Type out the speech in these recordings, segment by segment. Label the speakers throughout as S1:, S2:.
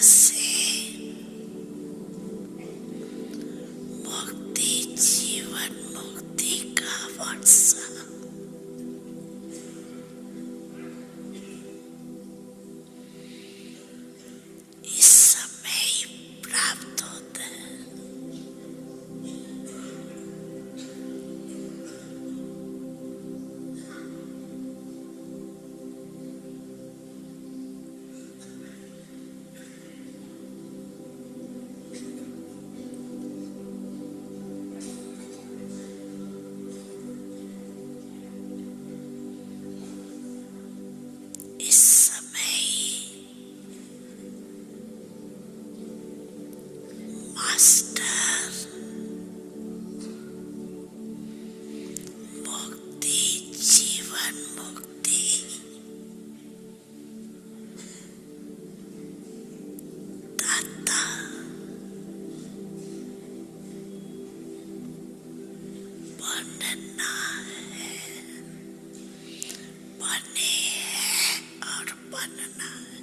S1: से मुक्ति, जीवन मुक्ति का वर्षा इस समय ही प्राप्त होता है। इस समय ही मास्टर मुक्ति, जीवन मुक्ति दाता बनना है, बने हैं और बनना है।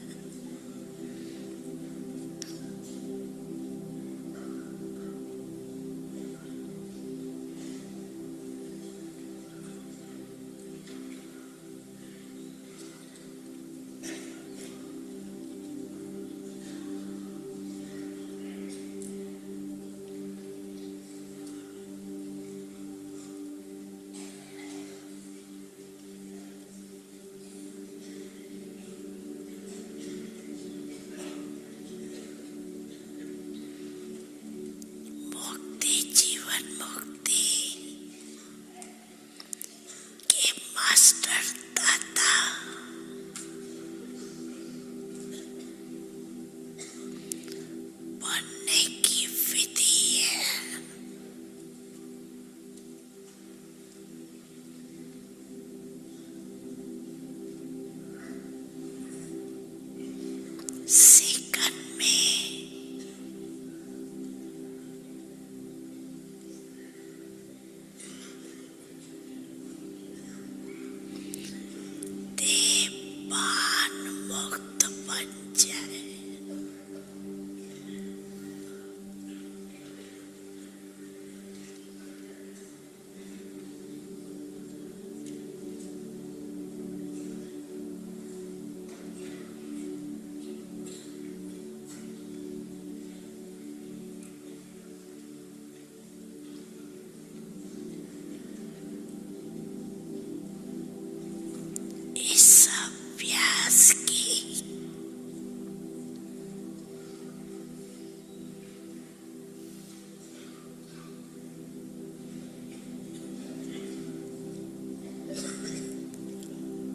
S1: मुक्ति, जीवन मुक्ति के मास्टर दाता बनने की विधि है। सेकंड में देवान मुक्त बन जाए। इस अभ्यास की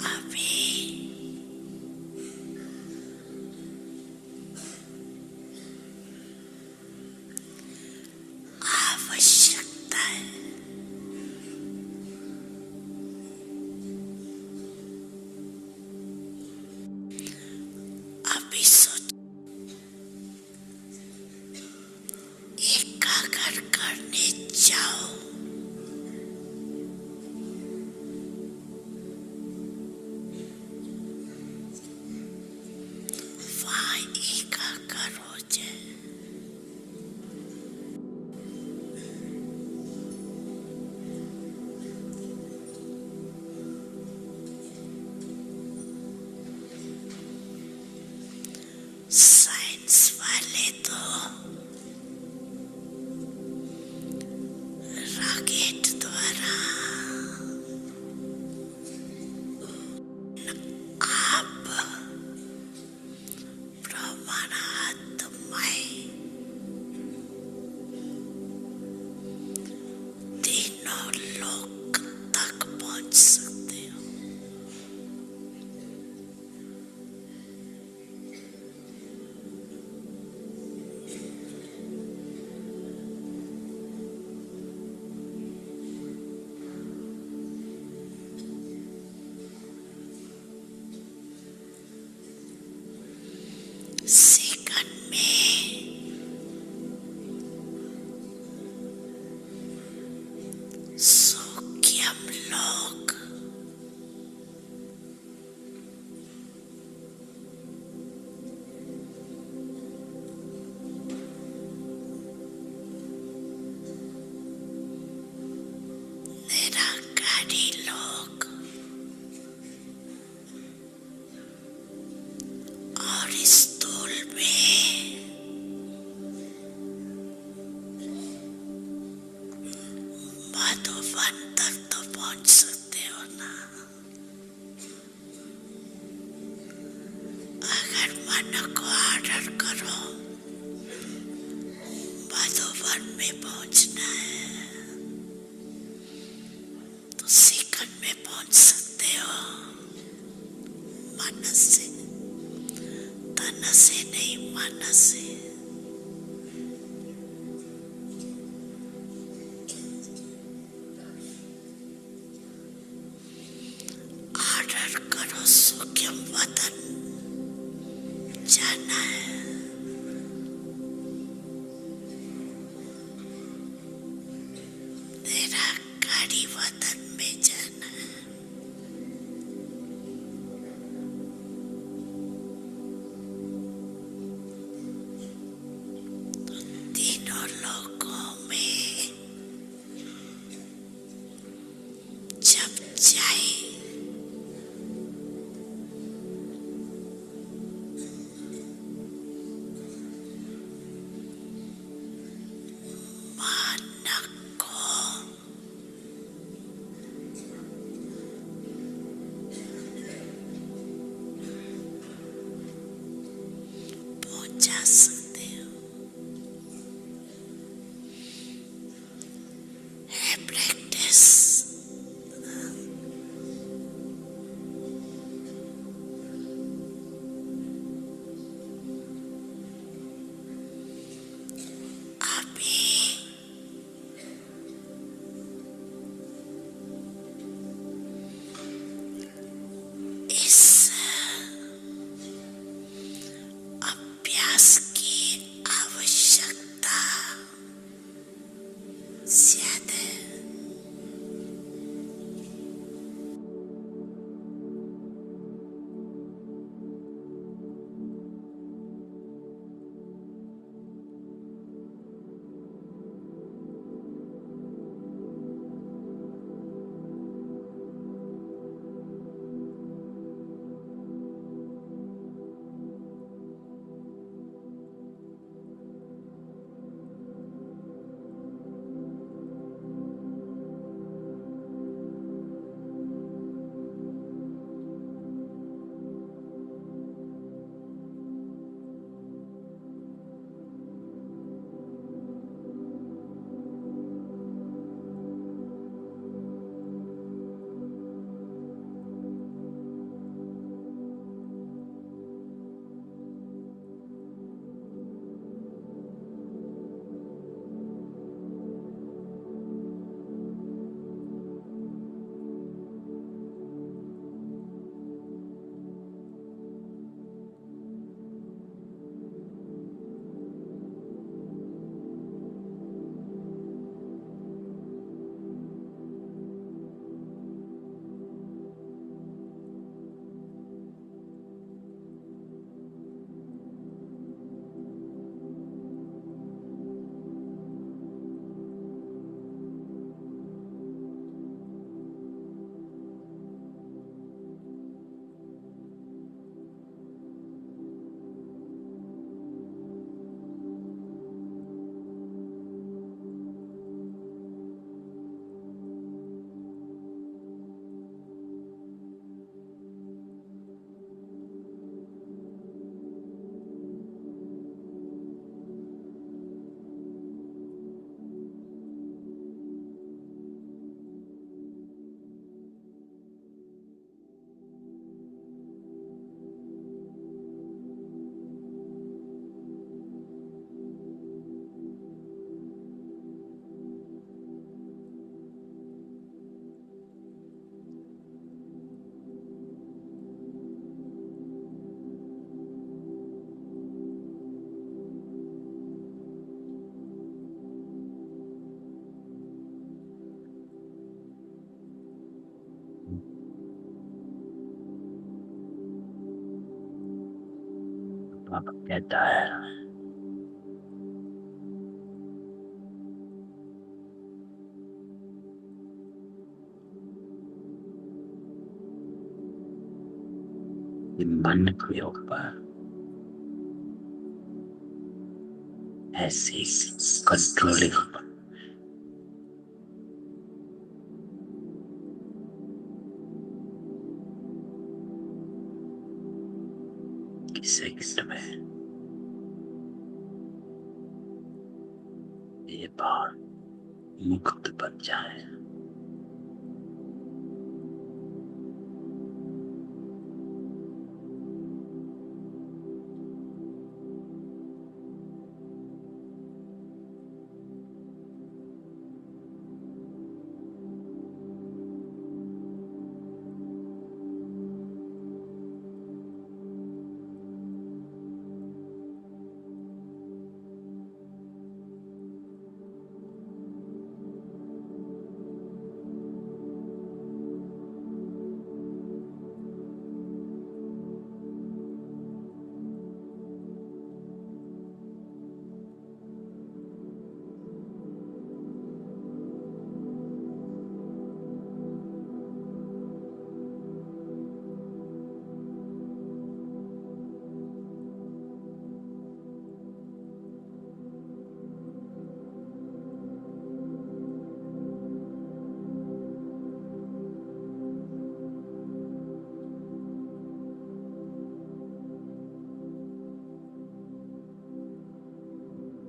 S1: अभी आवश्यकता है। अभी सोच एकाग्र करने जाओ। वहाँ एकाग्र हो जाए। साइंस वाले तो रॉकेट द्वारा आप ब्रह्मांडमय तीनों लोक तक पहुंच सकते हो। सेकंड में सूक्ष्म लोक में पहुंचना है तो सेकंड में पहुंच सकते हो, मन से, तन से नहीं, मन से। ऑर्डर करो, सूक्ष्म वतन जाना है। तेरा गाड़ी वतन में जाना है। तीनों लोगों में जब जाए मन को पहुंचा सकते हो। है प्रैक्टिस। अभी इस अभ्यास की आवश्यकता ज्यादा है।
S2: पापा कहता है कि मन के ऊपर ऐसे कंट्रोलिंग सेकंड में ये भाव मुक्त बन जाए।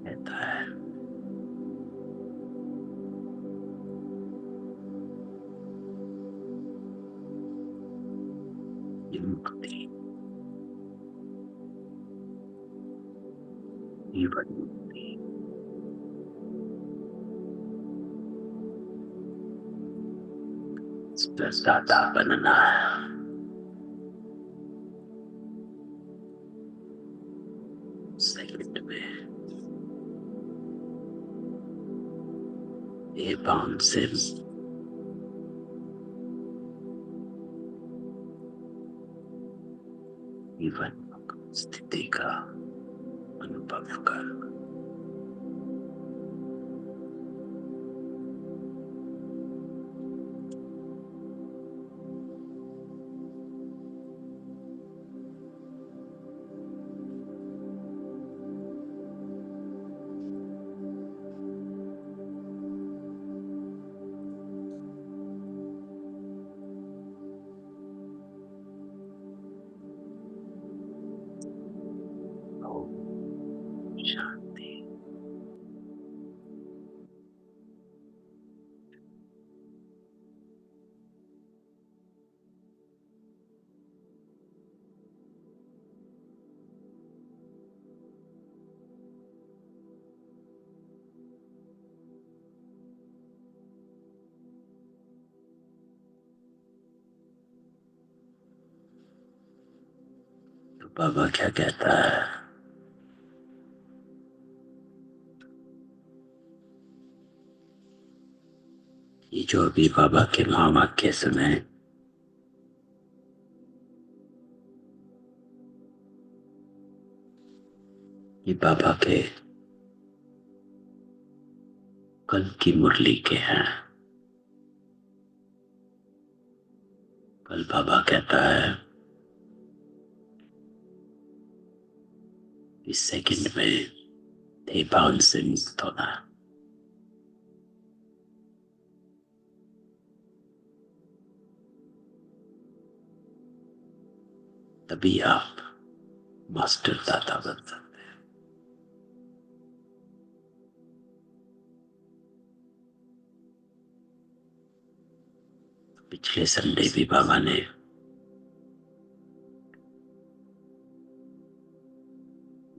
S2: कहता है ये मुक्ति जीवन मुक्ति दाता बनना है। सेकंड में ये बाउंड से जीवन स्थिति का अनुभव कर शांति। तो बाबा क्या कहता है? ये जो अभी बाबा के महावाक्य सुने, ये बाबा के कल की मुरली के हैं। कल बाबा कहता है इस सेकंड में देहभाव से मुक्त होना। तभी आप मास्टर दाता बन सकते हैं। पिछले संडे भी बाबा ने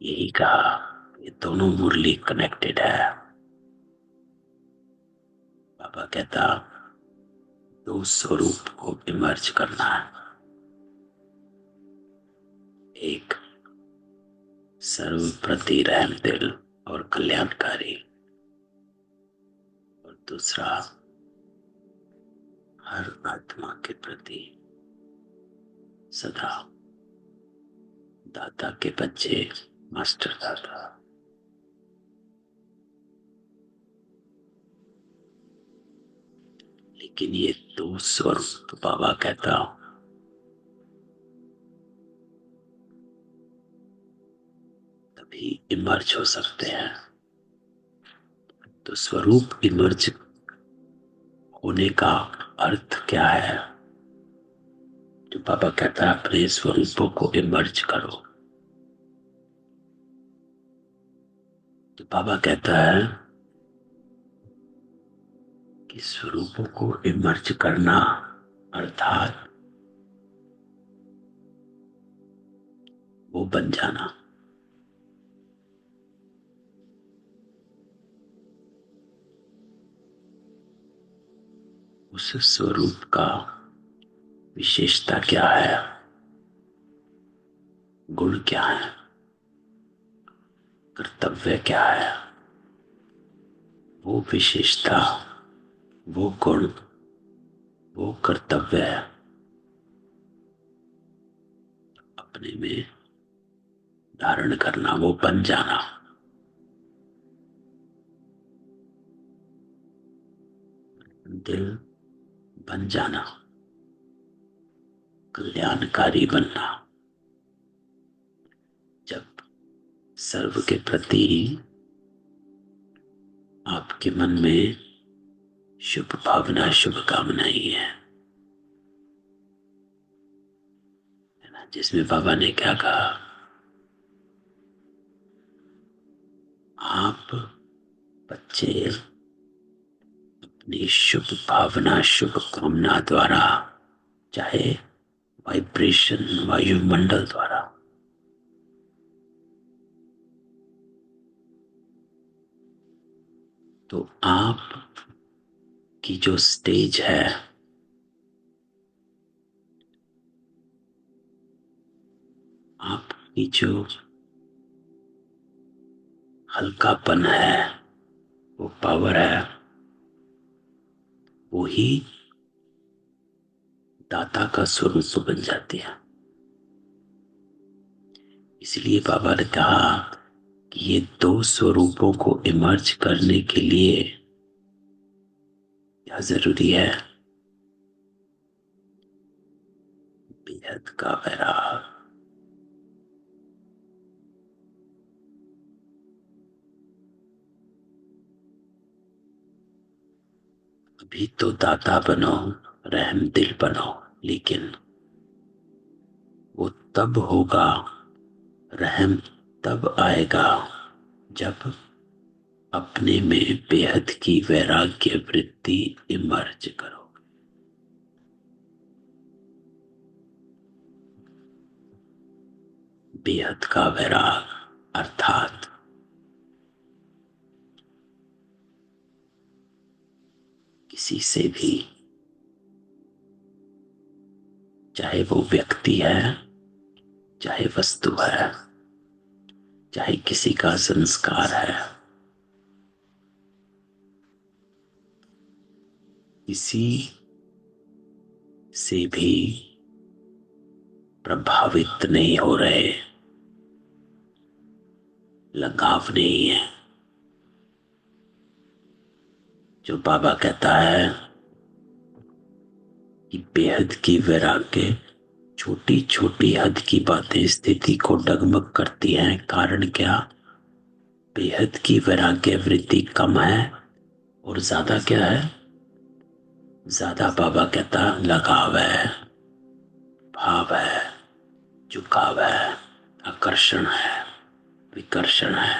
S2: यही कहा, ये दोनों मुरली कनेक्टेड है। बाबा कहता दो स्वरूप को इमर्ज करना है, एक सर्वप्रति रहमदिल और कल्याणकारी, और दूसरा हर आत्मा के प्रति सदा दाता के बच्चे, मास्टर दाता। लेकिन ये दो स्वरूप बाबा कहता तभी इमर्ज हो सकते हैं। तो स्वरूप इमर्ज होने का अर्थ क्या है? जो बाबा कहता है अपने स्वरूपों को इमर्ज करो। तो बाबा कहता है कि स्वरूपों को इमर्ज करना अर्थात वो बन जाना। उस स्वरूप का विशेषता क्या है, गुण क्या है, कर्तव्य क्या है, वो विशेषता, वो गुण, वो कर्तव्य अपने में धारण करना, वो बन जाना। दिल बन जाना, कल्याणकारी बनना। जब सर्व के प्रति आपके मन में शुभ भावना, शुभ कामनाएं है ना, जिसमें बाबा ने क्या कहा, आप बच्चे अपनी शुभ भावना, शुभ कामना द्वारा, चाहे वाइब्रेशन वायुमंडल द्वारा, तो आप की जो स्टेज है, आपकी जो हल्कापन है, वो पावर है, वो ही दाता का स्वरूप बन जाती है। इसलिए बाबा ने कहा कि ये दो स्वरूपों को इमर्ज करने के लिए क्या जरूरी है, बेहद का वैराग। अभी तो दाता बनो, रहम दिल बनो, लेकिन वो तब होगा, रहम तब आएगा जब अपने में बेहद की वैराग्य वृत्ति इमर्ज करो। बेहद का वैराग अर्थात किसी से भी, चाहे वो व्यक्ति है, चाहे वस्तु है, चाहे किसी का संस्कार है, किसी से भी प्रभावित नहीं हो रहे, लगाव नहीं है। जो बाबा कहता है कि बेहद की वैराग्य, छोटी छोटी हद की बातें स्थिति को डगमग करती हैं। कारण क्या, बेहद की वैराग्य वृत्ति कम है और ज्यादा क्या है, ज्यादा बाबा कहता लगाव है, भाव है, झुकाव है, आकर्षण है, विकर्षण है।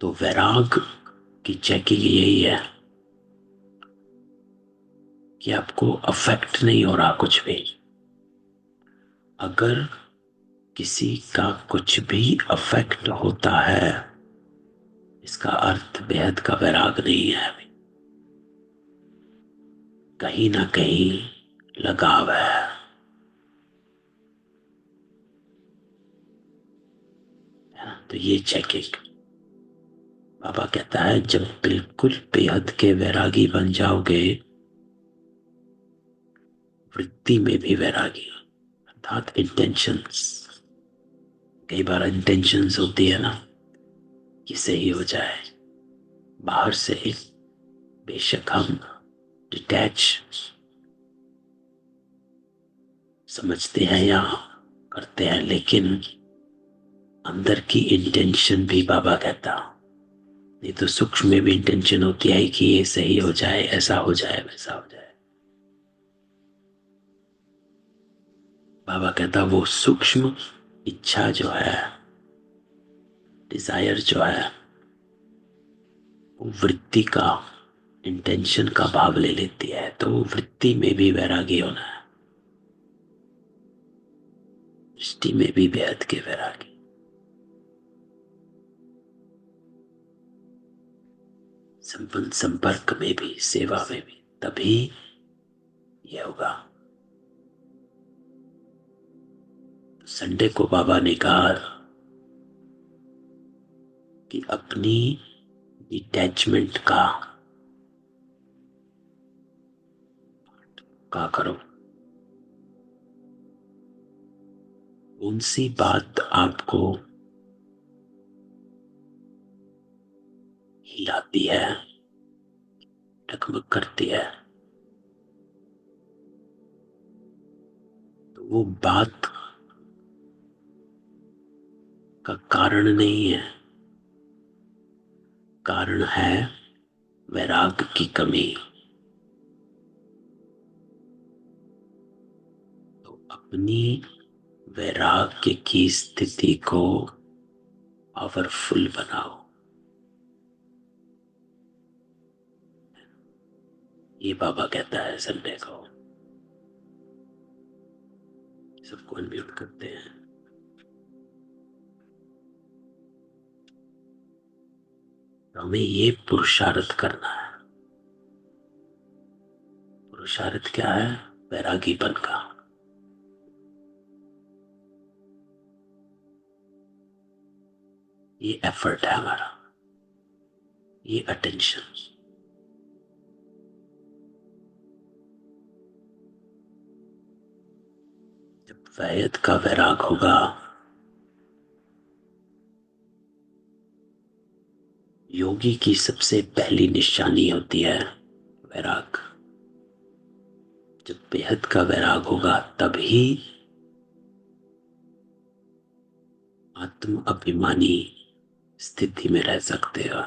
S2: तो वैराग की चेकिंग यही है कि आपको अफेक्ट नहीं हो रहा कुछ भी। अगर किसी का कुछ भी अफेक्ट होता है, इसका अर्थ बेहद का वैराग नहीं है, अभी कहीं ना कहीं लगाव है। तो ये चेकिंग बाबा कहता है, जब बिल्कुल बेहद के वैरागी बन जाओगे, वृत्ति में भी वैरागी अर्थात इंटेंशंस। कई बार इंटेंशंस होती है ना कि सही हो जाए, बाहर से बेशक हम डिटैच समझते हैं या करते हैं, लेकिन अंदर की इंटेंशन भी बाबा कहता, नहीं तो सूक्ष्म में भी इंटेंशन होती है कि ये सही हो जाए, ऐसा हो जाए, वैसा हो जाए। बाबा कहता वो सूक्ष्म इच्छा जो है, डिजायर जो है, वो वृत्ति का, इंटेंशन का भाव ले लेती है। तो वृत्ति में भी वैरागी होना है, दृष्टि में भी बेहद के वैरागी, संबंध संपर्क में भी, सेवा में भी, तभी ये होगा। संडे को बाबा ने कहा कि अपनी डिटैचमेंट का करो। कौन सी बात आपको हिलाती है, डगमग करती है, तो वो बात का कारण नहीं है, कारण है वैराग की कमी। तो अपनी वैराग्य की स्थिति को पावरफुल बनाओ। ये बाबा कहता है संडे को। सबको अनम्यूट करते हैं। तो हमें ये पुरुषार्थ करना है। पुरुषार्थ क्या है? वैरागीपन का। ये एफर्ट है हमारा, ये अटेंशन। जब वैयत का वैराग होगा, योगी की सबसे पहली निशानी होती है वैराग। जब बेहद का वैराग होगा तभी आत्म अभिमानी स्थिति में रह सकते हो,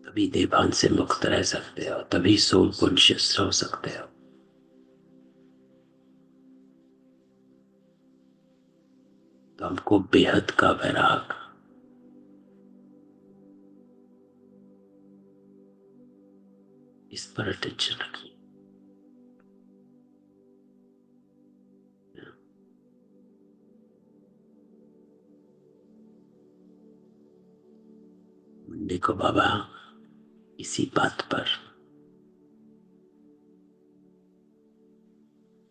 S2: तभी देवान से मुक्त रह सकते हो, तभी सोल कॉन्शियस रह सकते हो। तो हमको बेहद का वैराग, इस पर अटेंशन रखिए। मंडे को बाबा इसी बात पर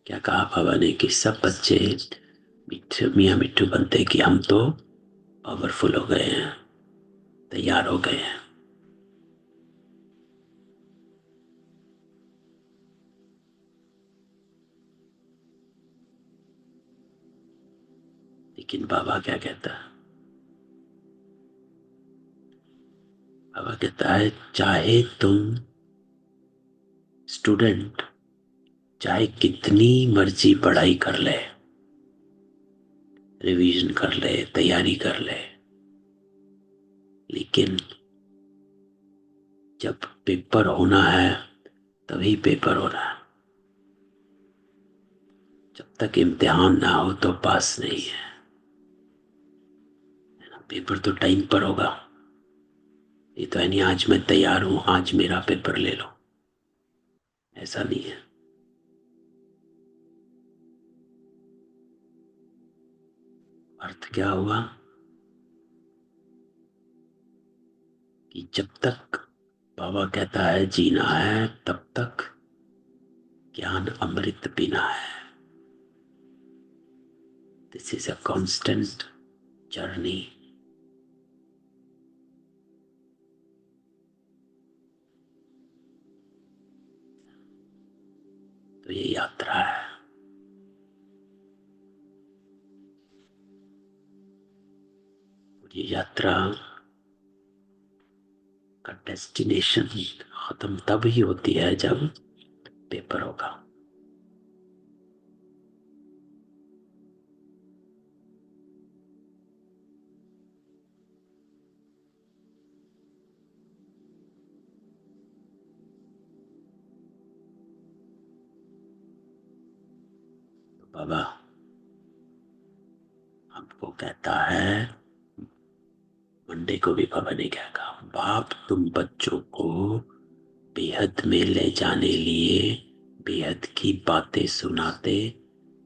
S2: क्या कहा बाबा ने कि सब बच्चे मिट्टू मियाँ मिट्टू बनते कि हम तो पावरफुल हो गए हैं, तैयार हो गए हैं। लेकिन बाबा क्या कहता है? बाबा कहता है चाहे तुम स्टूडेंट चाहे कितनी मर्जी पढ़ाई कर ले, रिवीजन कर ले, तैयारी कर ले, लेकिन जब पेपर होना है तभी पेपर होना है। जब तक इम्तिहान ना हो तो पास नहीं है। पेपर तो टाइम पर होगा। ये तो है नहीं आज मैं तैयार हूं, आज मेरा पेपर ले लो, ऐसा नहीं है। अर्थ क्या हुआ कि जब तक बाबा कहता है जीना है तब तक ज्ञान अमृत पीना है। This is a constant journey. तो ये यात्रा है। और ये यात्रा का डेस्टिनेशन खत्म तब ही होती है जब पेपर होगा। तो बाबा हमको कहता है मंडे को भी बाबा ने क्या कहा, बाप तुम बच्चों को बेहद में ले जाने लिए बेहद की बातें सुनाते,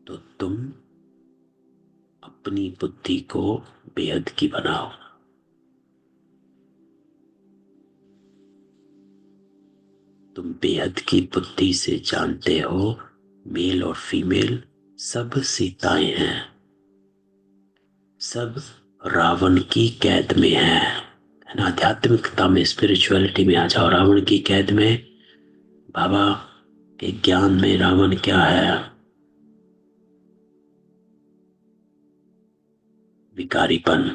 S2: तो तुम अपनी बुद्धि को बेहद की बनाओ। तुम बेहद की बुद्धि से जानते हो मेल और फीमेल सब सीताएं हैं, सब रावण की कैद में है ना। आध्यात्मिकता में, स्पिरिचुअलिटी में आ जाओ। रावण की कैद में, बाबा के ज्ञान में रावण क्या है? विकारीपन।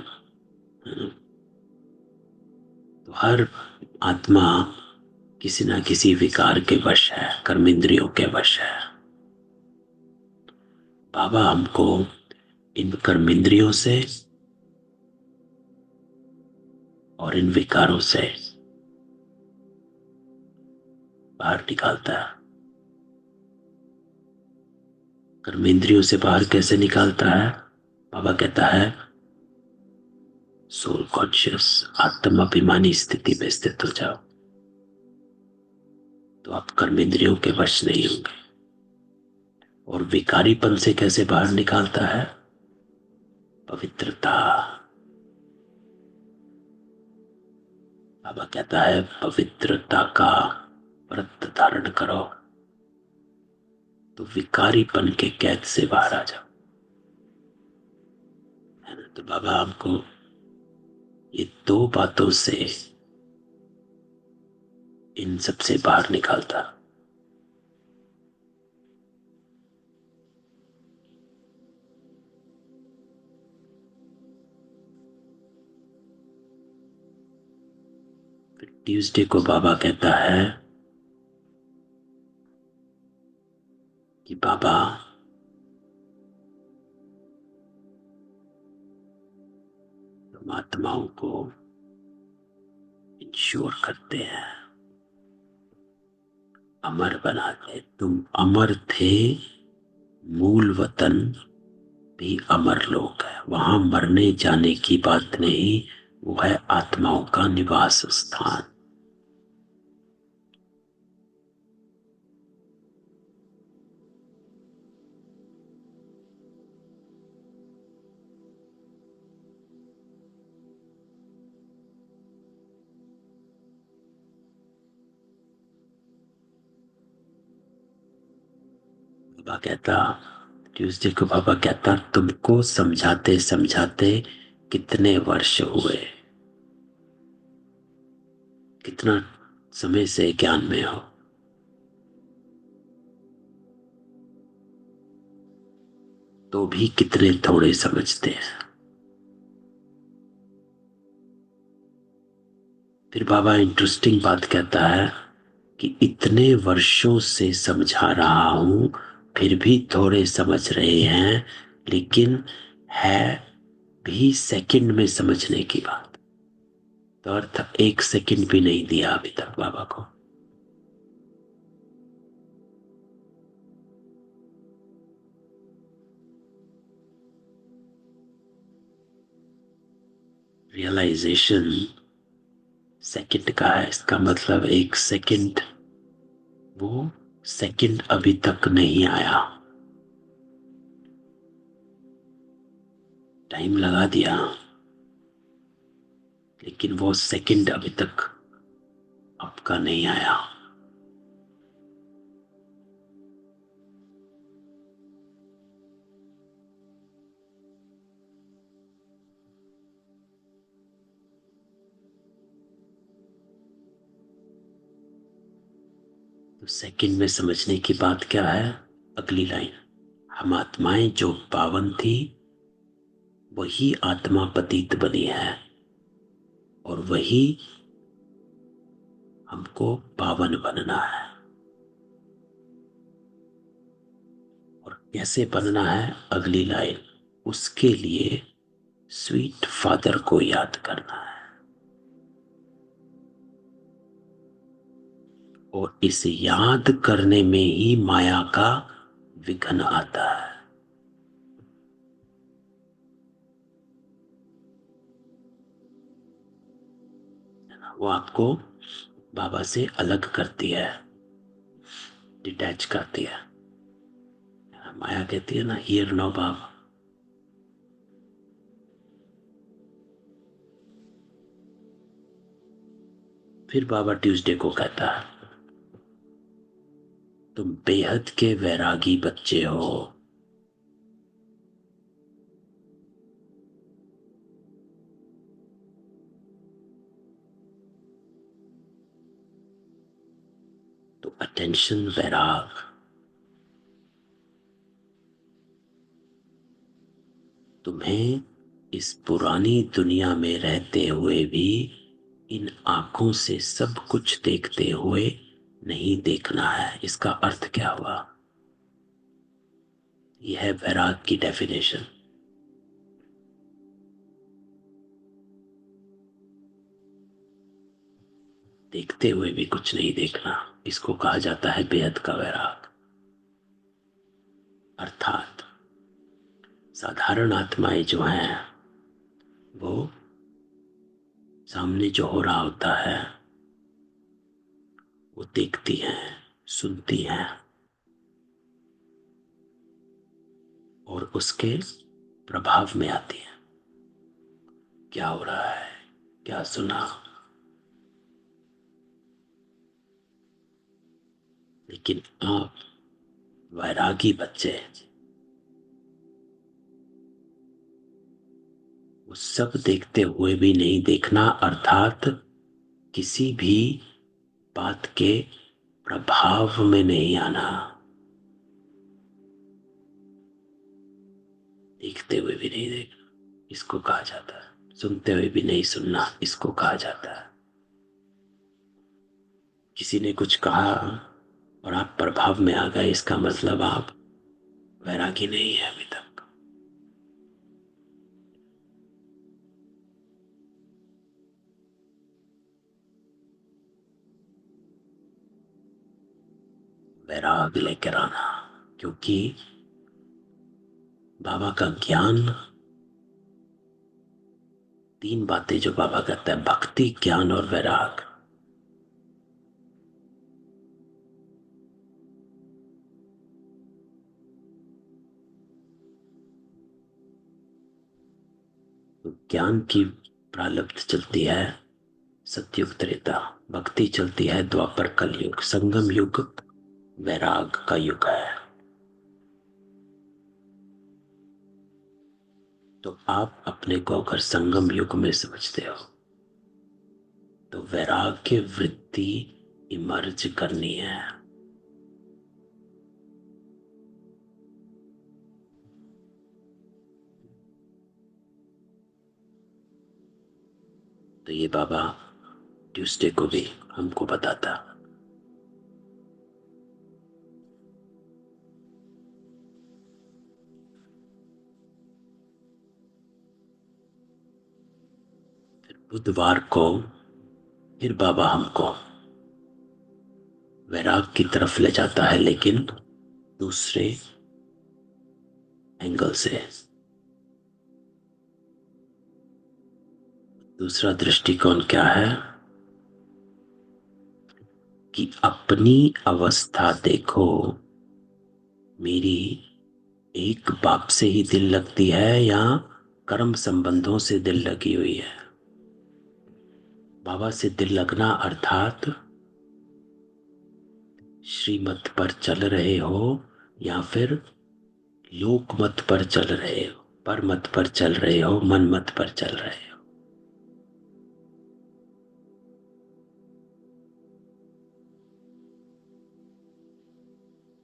S2: तो हर आत्मा किसी ना किसी विकार के वश है, कर्मेंद्रियों के वश है। बाबा हमको इन कर्मेंद्रियों से और इन विकारों से बाहर निकालता है। कर्मेंद्रियों से बाहर कैसे निकालता है? बाबा कहता है सोल कॉन्शियस, आत्म अभिमानी स्थिति में स्थित हो जाओ, तो आप कर्मेंद्रियों के वश नहीं होंगे। और विकारीपन से कैसे बाहर निकालता है? पवित्रता। बाबा कहता है पवित्रता का व्रत धारण करो, तो विकारीपन के कैद से बाहर आ जाओ, है ना। तो बाबा हमको ये दो बातों से इन सबसे बाहर निकालता। फिर ट्यूसडे को बाबा कहता है कि बाबा तुम आत्माओं को इंश्योर करते हैं, अमर बनाते। तुम अमर थे, मूल वतन भी अमर लोक है, वहां मरने जाने की बात नहीं, वो है आत्माओं का निवास स्थान। बाबा कहता, ट्यूसडे को बाबा कहता, तुमको समझाते समझाते कितने वर्ष हुए, कितना समय से ज्ञान में हो, तो भी कितने थोड़े समझते हैं। फिर बाबा इंटरेस्टिंग बात कहता है कि इतने वर्षों से समझा रहा हूं, फिर भी थोड़े समझ रहे हैं, लेकिन है भी सेकंड में समझने की बात। तो अर्थ 1 सेकंड भी नहीं दिया अभी तक बाबा को। रियलाइजेशन सेकंड का है, इसका मतलब 1 सेकंड, वो सेकंड अभी तक नहीं आया। टाइम लगा दिया, लेकिन वो सेकंड अभी तक आपका नहीं आया। तो सेकंड में समझने की बात क्या है? अगली लाइन, हम आत्माएं जो पावन थी वही आत्मा पतित बनी है, और वही हमको पावन बनना है। और कैसे बनना है? अगली लाइन, उसके लिए स्वीट फादर को याद करना है, और इस याद करने में ही माया का विघ्न आता है। वो आपको बाबा से अलग करती है, डिटैच करती है। माया कहती है ना, हियर नो बाबा। फिर बाबा ट्यूसडे को कहता है, तुम बेहद के वैरागी बच्चे हो। तो अटेंशन, वैराग, तुम्हें इस पुरानी दुनिया में रहते हुए भी इन आंखों से सब कुछ देखते हुए नहीं देखना है। इसका अर्थ क्या हुआ? यह है वैराग की डेफिनेशन। देखते हुए भी कुछ नहीं देखना, इसको कहा जाता है बेहद का वैराग। अर्थात साधारण आत्माएं जो हैं, वो सामने जो हो रहा होता है वो देखती हैं, सुनती हैं और उसके प्रभाव में आती हैं। क्या हो रहा है, क्या सुना। लेकिन आप वैरागी बच्चे, वो सब देखते हुए भी नहीं देखना, अर्थात किसी भी बात के प्रभाव में नहीं आना। देखते हुए भी नहीं देखना, इसको कहा जाता है। सुनते हुए भी नहीं सुनना, इसको कहा जाता है। किसी ने कुछ कहा और आप प्रभाव में आ गए, इसका मतलब आप वैरागी नहीं है अभी तक। वैराग लेकर आना, क्योंकि बाबा का ज्ञान, तीन बातें जो बाबा कहता है, भक्ति, ज्ञान और वैराग। तो ज्ञान की प्रारब्ध चलती है सतयुग त्रेता, भक्ति चलती है द्वापर कलयुग, संगम युग वैराग का युग है। तो आप अपने को अगर संगम युग में समझते हो तो वैराग्य वृत्ति इमर्ज करनी है। तो ये बाबा ट्यूसडे को भी हमको बताता। फिर बुधवार को फिर बाबा हमको वैराग की तरफ ले जाता है, लेकिन दूसरे एंगल से। दूसरा दृष्टिकोण क्या है कि अपनी अवस्था देखो। मेरी एक बाप से ही दिल लगती है या कर्म संबंधों से दिल लगी हुई है? बाबा से दिल लगना अर्थात श्रीमत पर चल रहे हो या फिर लोक मत पर चल रहे हो, पर मत पर चल रहे हो, मन मत पर चल रहे हो।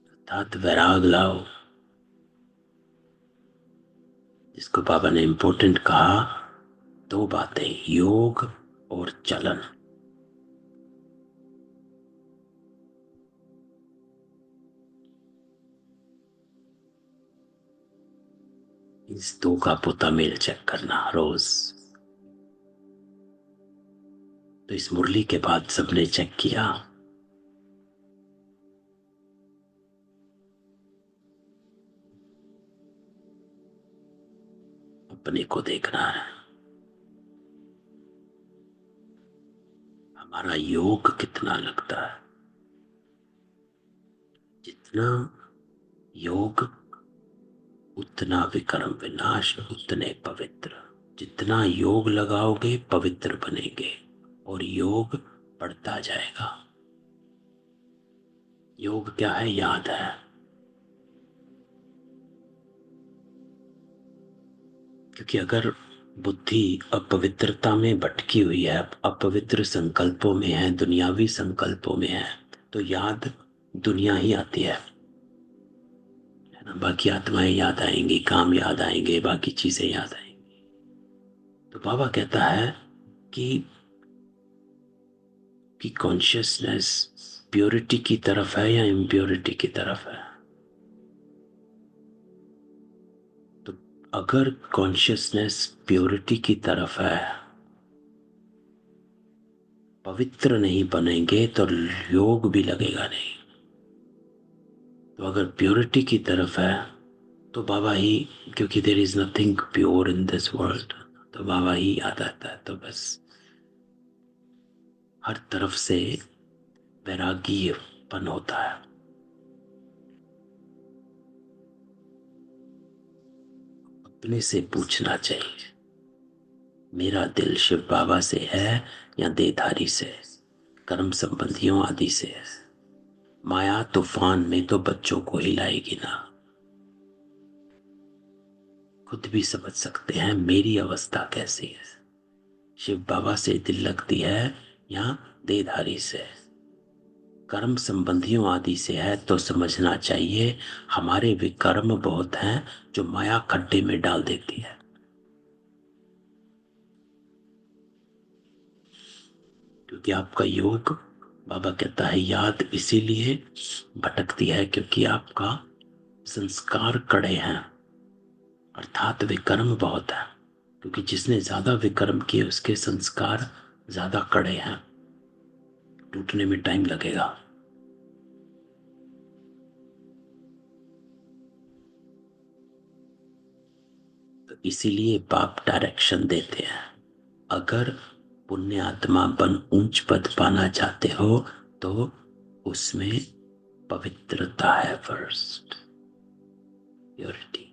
S2: अर्थात वैराग लाओ, जिसको बाबा ने इंपॉर्टेंट कहा, दो बातें, योग और चलन। इस दो का पोता मेल चेक करना रोज। तो इस मुरली के बाद सबने चेक किया। अपने को देखना है। योग कितना लगता है। जितना योग उतना विकर्म विनाश, उतने पवित्र। जितना योग लगाओगे पवित्र बनेंगे और योग बढ़ता जाएगा। योग क्या है? याद है। क्योंकि अगर बुद्धि अपवित्रता में भटकी हुई है, अपवित्र संकल्पों में है, दुनियावी संकल्पों में है, तो याद दुनिया ही आती है ना। बाकी आत्माएं याद आएंगी, काम याद आएंगे, बाकी चीजें याद आएंगी। तो बाबा कहता है कि कॉन्शियसनेस प्योरिटी की तरफ है या इम्प्योरिटी की तरफ है। तो अगर कॉन्शियसनेस प्योरिटी की तरफ है, पवित्र नहीं बनेंगे तो योग भी लगेगा नहीं। तो अगर प्योरिटी की तरफ है तो बाबा ही, क्योंकि there is nothing pure in this world, तो बाबा ही याद आता है। तो बस हर तरफ से वैरागीपन होता है। अपने से पूछना चाहिए, मेरा दिल शिव बाबा से है या देहधारी से, कर्म संबंधियों आदि से है। माया तूफान में तो बच्चों को हिलाएगी ना। खुद भी समझ सकते हैं मेरी अवस्था कैसी है। शिव बाबा से दिल लगती है या देहधारी से, कर्म संबंधियों आदि से है तो समझना चाहिए हमारे विकर्म बहुत हैं जो माया खड्डे में डाल देती है। क्योंकि आपका योग, बाबा कहता है, याद इसीलिए भटकती है क्योंकि आपका संस्कार कड़े हैं, अर्थात विकर्म बहुत है। क्योंकि जिसने ज्यादा विकर्म किए उसके संस्कार ज्यादा कड़े हैं, टूटने में टाइम लगेगा। तो इसीलिए बाप डायरेक्शन देते हैं, अगर पुण्य आत्मा बन ऊंच पद पाना चाहते हो तो उसमें पवित्रता है फर्स्ट, प्योरिटी।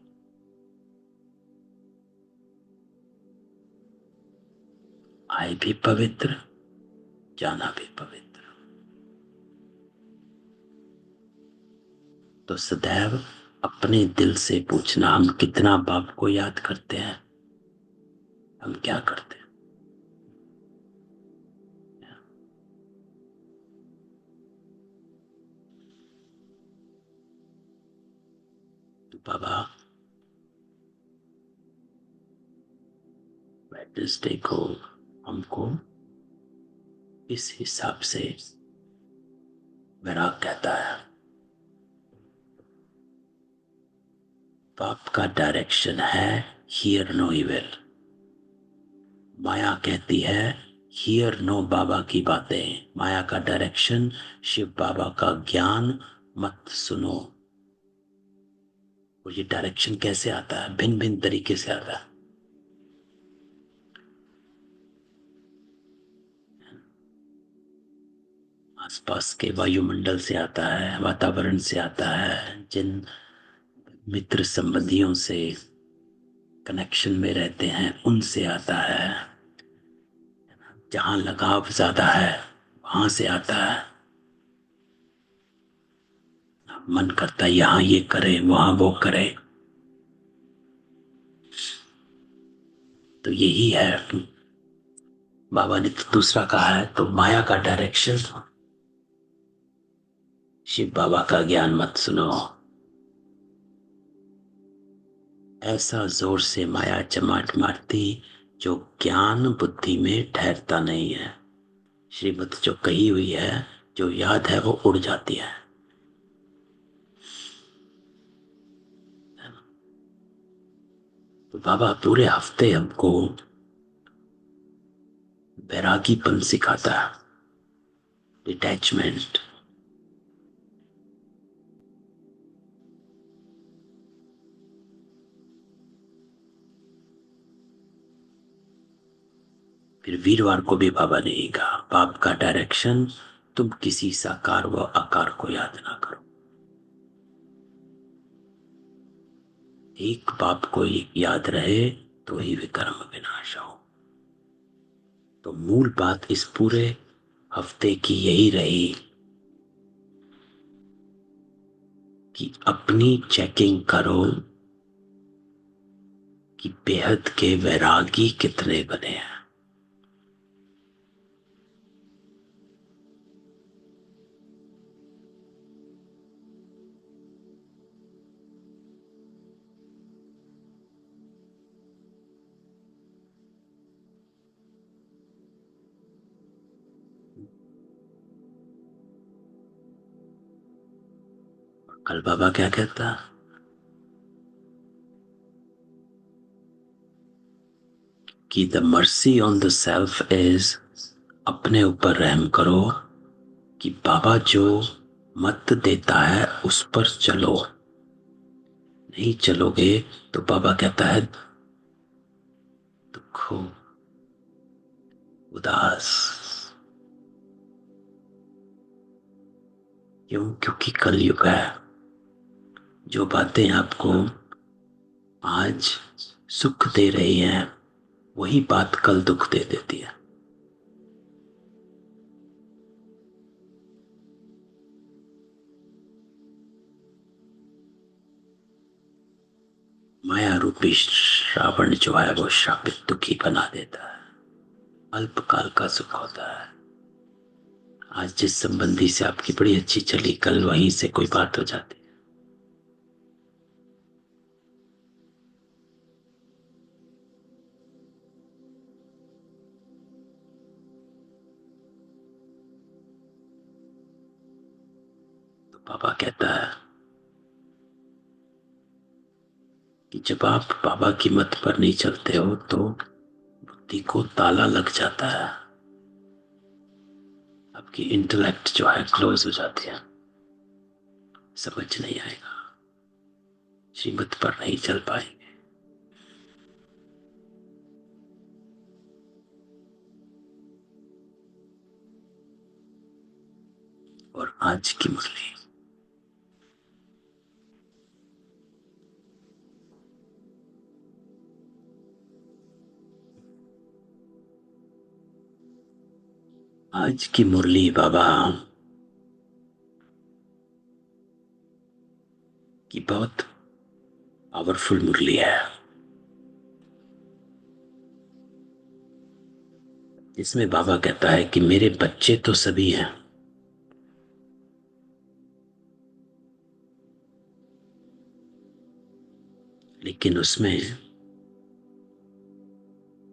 S2: आए भी पवित्र, जाना भी पवित्र। तो सदैव अपने दिल से पूछना, हम कितना बाप को याद करते हैं, हम क्या करते हैं। तो बाबा वेडनेसडे को हमको इस हिसाब से वैराग कहता है। बाप का डायरेक्शन है हियर नो इविल। माया कहती है हियर नो बाबा की बातें। माया का डायरेक्शन शिव बाबा का ज्ञान मत सुनो। और ये डायरेक्शन कैसे आता है? भिन्न भिन्न तरीके से आता है। आसपास के वायुमंडल से आता है, वातावरण से आता है, जिन मित्र संबंधियों से कनेक्शन में रहते हैं उनसे आता है, जहां लगाव ज्यादा है वहां से आता है। मन करता है यहां ये करे वहां वो करे। तो यही है, बाबा ने तो दूसरा कहा है। तो माया का डायरेक्शन, शिव बाबा का ज्ञान मत सुनो। ऐसा जोर से माया चमाट मारती जो ज्ञान बुद्धि में ठहरता नहीं है। श्रीमत जो कही हुई है, जो याद है वो उड़ जाती है। तो बाबा पूरे हफ्ते हमको वैरागीपन सिखाता है, डिटैचमेंट। फिर वीरवार को भी बाबा ने ही कहा, बाप का डायरेक्शन, तुम किसी साकार व आकार को याद ना करो, एक बाप को याद रहे तो ही विक्रम विनाश हो। तो मूल बात इस पूरे हफ्ते की यही रही कि अपनी चेकिंग करो कि बेहद के वैरागी कितने बने हैं। कल बाबा क्या कहता, कि the mercy on the self is, अपने ऊपर रहम करो कि बाबा जो मत देता है उस पर चलो, नहीं चलोगे तो बाबा कहता है दुख हो, उदास। क्यों? क्योंकि कलयुग है। जो बातें आपको आज सुख दे रही हैं वही बात कल दुख दे देती है। माया रूपी श्रावण जो है वो श्रापित दुखी बना देता है, अल्पकाल का सुख होता है। आज जिस संबंधी से आपकी बड़ी अच्छी चली, कल वहीं से कोई बात हो जाती है। तो बाबा कहता है कि जब आप बाबा की मत पर नहीं चलते हो तो बुद्धि को ताला लग जाता है, आपकी इंटेलेक्ट जो है क्लोज हो जाती है, समझ नहीं आएगा, श्रीमत पर नहीं चल पाएंगे। और आज की मुरली, आज की मुरली बाबा की बहुत पावरफुल मुरली है, इसमें बाबा कहता है कि मेरे बच्चे तो सभी हैं, लेकिन उसमें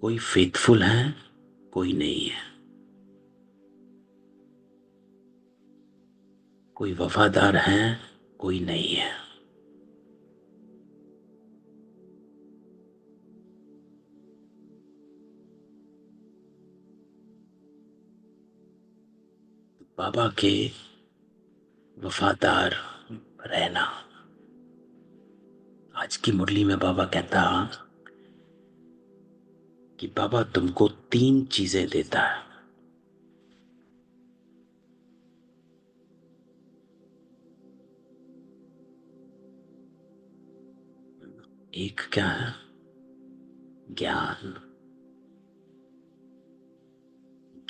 S2: कोई फेथफुल है, कोई नहीं है, कोई वफादार है, कोई नहीं है। बाबा के वफादार रहना, आज की मुरली में बाबा कहता कि बाबा तुमको 3 चीजें देता है। एक क्या है? ज्ञान,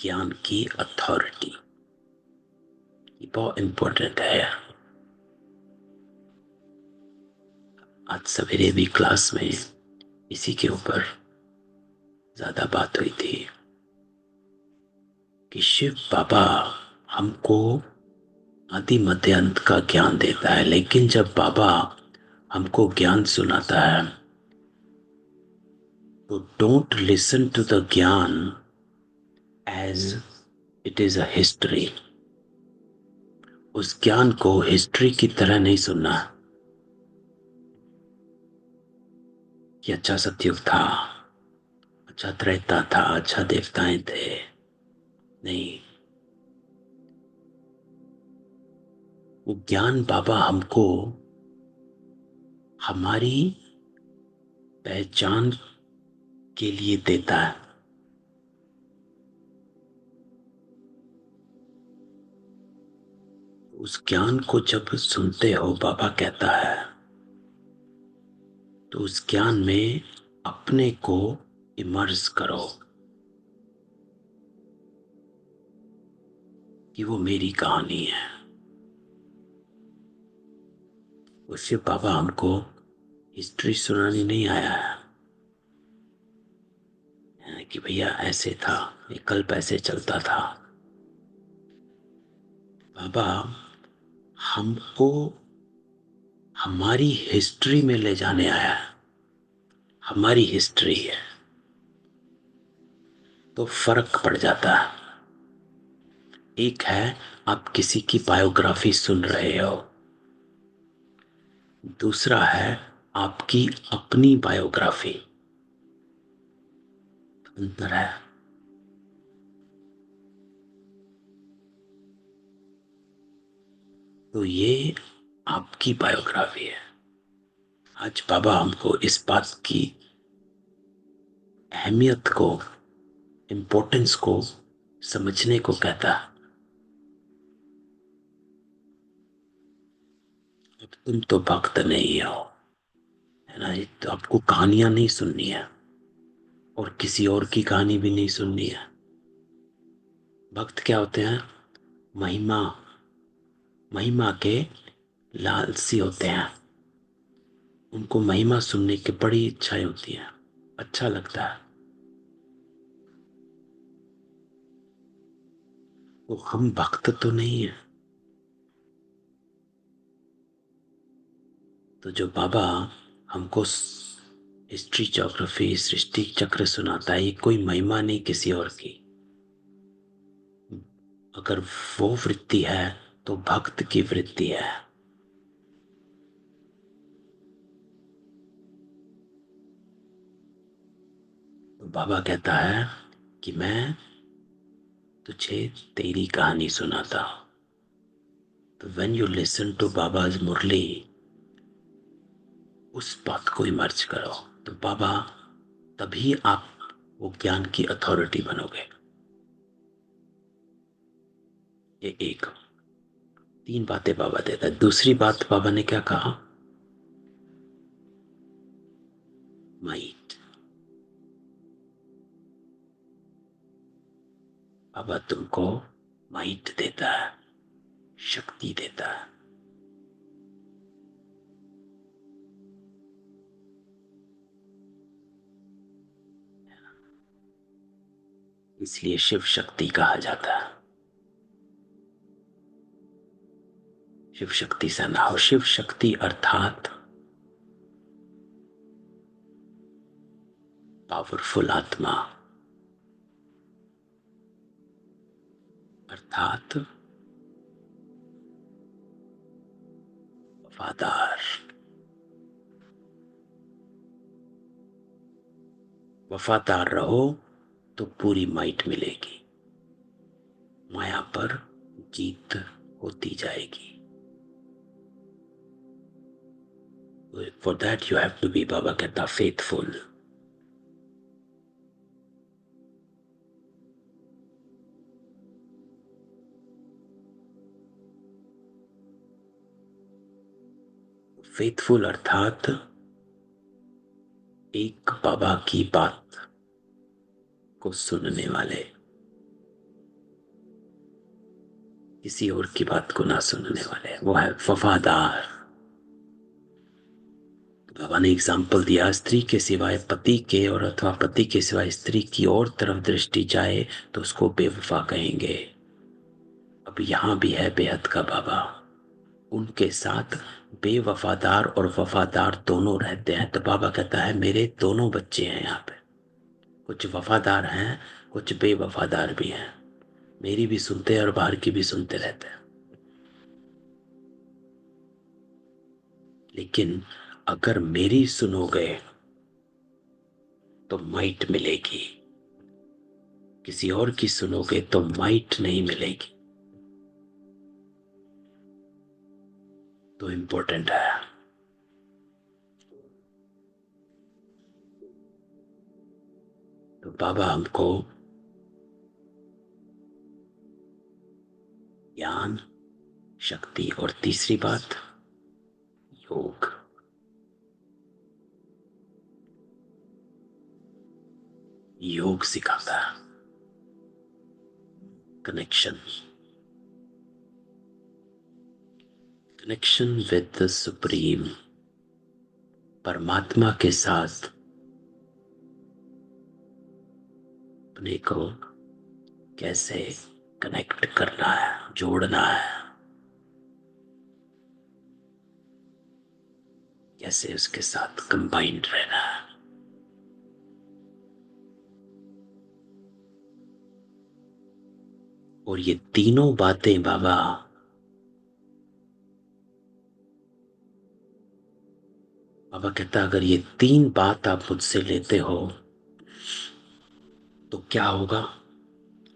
S2: ज्ञान की अथॉरिटी, ये बहुत इंपॉर्टेंट है। आज सवेरे भी क्लास में इसी के ऊपर ज्यादा बात हुई थी कि शिव बाबा हमको आदि मध्य अंत का ज्ञान देता है, लेकिन जब बाबा हमको ज्ञान सुनाता है तो don't listen to the gyan as it is a history. उस ज्ञान को हिस्ट्री की तरह नहीं सुनना कि अच्छा सतयुग था, अच्छा त्रेता था, अच्छा देवताएं थे। नहीं, वो ज्ञान बाबा हमको हमारी पहचान के लिए देता है। उस ज्ञान को जब सुनते हो, बाबा कहता है, तो उस ज्ञान में अपने को इमर्स करो कि वो मेरी कहानी है। उससे बाबा हमको हिस्ट्री सुनाने नहीं आया है कि भैया ऐसे था, ये कल्प ऐसे चलता था। बाबा हमको हमारी हिस्ट्री में ले जाने आया है। हमारी हिस्ट्री है तो फर्क पड़ जाता है। एक है आप किसी की बायोग्राफी सुन रहे हो, दूसरा है आपकी अपनी बायोग्राफी। अंतर है। तो ये आपकी बायोग्राफी है। आज बाबा हमको इस बात की अहमियत को, इम्पोर्टेंस को समझने को कहता है। अब तुम तो भक्त नहीं हो, है ना। ये तो आपको कहानियां नहीं सुननी है और किसी और की कहानी भी नहीं सुननी है। भक्त क्या होते हैं? महिमा, महिमा के लालसी होते हैं। उनको महिमा सुनने की बड़ी इच्छाएं होती हैं, अच्छा लगता है। तो हम भक्त तो नहीं है। तो जो बाबा हमको हिस्ट्री, ज्योग्राफी, सृष्टि चक्र सुनाता है, ये कोई महिमा नहीं किसी और की। अगर वो वृत्ति है तो भक्त की वृत्ति है। तो बाबा कहता है कि मैं तुझे तेरी कहानी सुनाता हूं। तो व्हेन यू लिसन टू बाबाज मुरली, उस बात को इमर्ज करो। तो बाबा, तभी आप वो ज्ञान की अथॉरिटी बनोगे। ये एक, तीन बातें बाबा देता है। दूसरी बात बाबा ने क्या कहा? माइट। बाबा तुमको माइट देता है, शक्ति देता है। इसलिए शिव शक्ति कहा जाता है। शिव शक्ति से ना हो। शिव शक्ति अर्थात पावरफुल आत्मा, अर्थात वफादार। वफादार रहो तो पूरी माइट मिलेगी, माया पर जीत होती जाएगी। For that you have to be, बाबा कहता, फेथफुल। फेथफुल अर्थात एक बाबा की बात को सुनने वाले, किसी और की बात को ना सुनने वाले, वो है वफादार। बाबा ने एग्जाम्पल दिया, स्त्री के सिवाय पति के और अथवा पति के सिवाय स्त्री की और तरफ दृष्टि जाए तो उसको बेवफा कहेंगे। अब यहां भी है बेहद का बाबा, उनके साथ बेवफादार और वफादार दोनों रहते हैं। तो बाबा कहता है मेरे दोनों बच्चे हैं यहाँ पे, कुछ वफादार हैं, कुछ बेवफादार भी हैं। मेरी भी सुनते हैं और बाहर की भी सुनते रहते हैं। लेकिन अगर मेरी सुनोगे तो माइट मिलेगी, किसी और की सुनोगे तो माइट नहीं मिलेगी। तो इंपॉर्टेंट है। तो बाबा हमको ज्ञान, शक्ति। और तीसरी बात, योग। योग सिखाता है connection, connection with the supreme, परमात्मा के साथ अपने को कैसे कनेक्ट करना है, जोड़ना है, कैसे उसके साथ कंबाइंड रहना है। और ये तीनों बातें बाबा कहता, अगर ये 3 बात आप मुझसे लेते हो तो क्या होगा।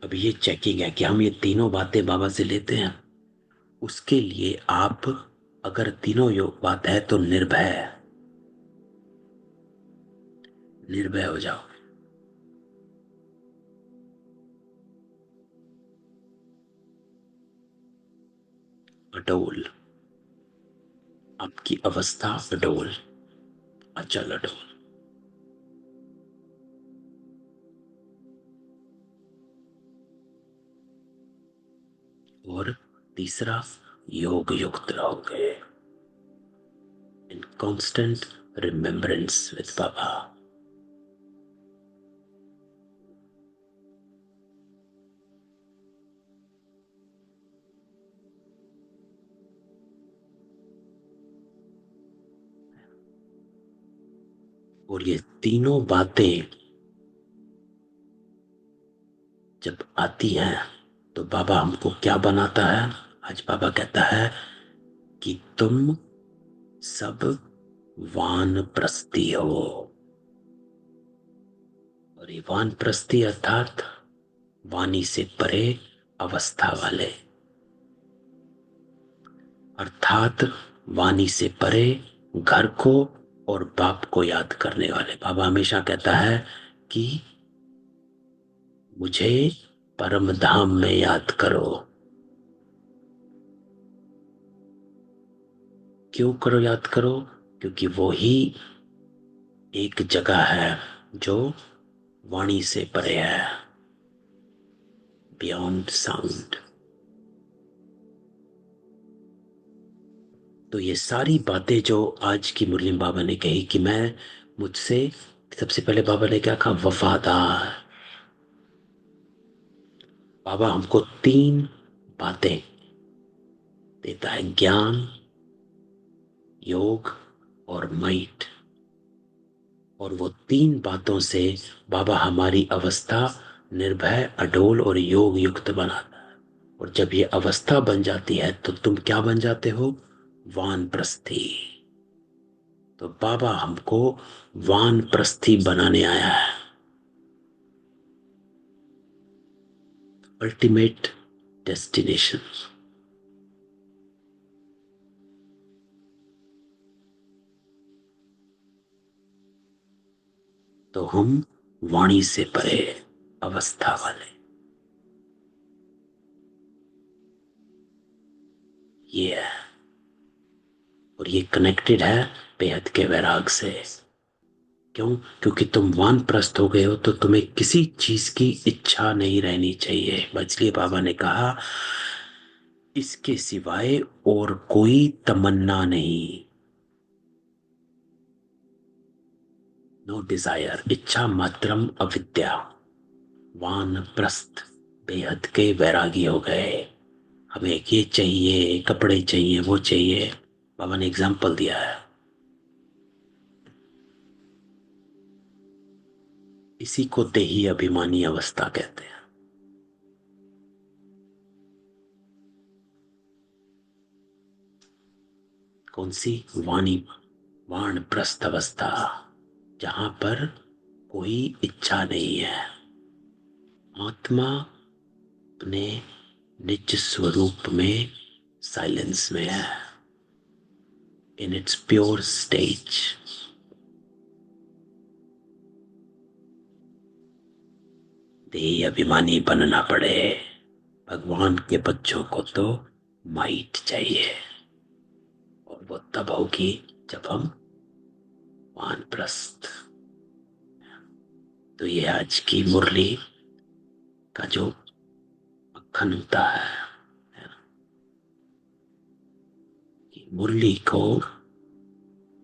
S2: अब ये चेकिंग है कि हम ये तीनों बातें बाबा से लेते हैं। उसके लिए आप अगर तीनों योग बात है तो निर्भय हो जाओ। अडोल, आपकी अवस्था अडोल, अचल अडोल। और तीसरा, योग युक्त रहोगे, इन कांस्टेंट रिमेम्बरेंस विद बाबा। और ये तीनों बातें जब आती हैं तो बाबा हमको क्या बनाता है। आज बाबा कहता है कि तुम सब वानप्रस्थी हो। और ये वानप्रस्थी अर्थात वाणी से परे अवस्था वाले, अर्थात वाणी से परे घर को और बाप को याद करने वाले। बाबा हमेशा कहता है कि मुझे परम धाम में याद करो। क्यों करो, याद करो? क्योंकि वो ही एक जगह है जो वाणी से परे है, बियॉन्ड साउंड। तो ये सारी बातें जो आज की मुरली बाबा ने कही कि मैं मुझसे, सबसे पहले बाबा ने क्या कहा, वफादार। बाबा हमको 3 बातें देता है, ज्ञान, योग और माइट। और वो 3 बातों से बाबा हमारी अवस्था निर्भय, अडोल और योग युक्त बनाता है। और जब ये अवस्था बन जाती है तो तुम क्या बन जाते हो, वानप्रस्थी। तो बाबा हमको वानप्रस्थी बनाने आया है, अल्टीमेट डेस्टिनेशन। तो हम वाणी से परे अवस्था वाले, ये है। और ये कनेक्टेड है बेहद के वैराग से। क्यों? क्योंकि तुम वानप्रस्थ हो गए हो तो तुम्हें किसी चीज की इच्छा नहीं रहनी चाहिए। इसलिए बाबा ने कहा इसके सिवाय और कोई तमन्ना नहीं, नो डिजायर, इच्छा मात्रम अविद्या। वानप्रस्थ बेहद के वैरागी हो गए। हमें ये चाहिए, कपड़े चाहिए, वो चाहिए। बाबा ने एग्जाम्पल दिया है। इसी को देही अभिमानी अवस्था कहते हैं। कौन सी? वाणी, वानप्रस्थ अवस्था, जहां पर कोई इच्छा नहीं है। आत्मा अपने निज स्वरूप में साइलेंस में है, इन इट्स प्योर स्टेज। देही अभिमानी बनना पड़े भगवान के बच्चों को तो माइट चाहिए, और वो तब होगी जब हम वानप्रस्थ। तो ये आज की मुरली का जो मक्खन होता है ना, कि मुरली को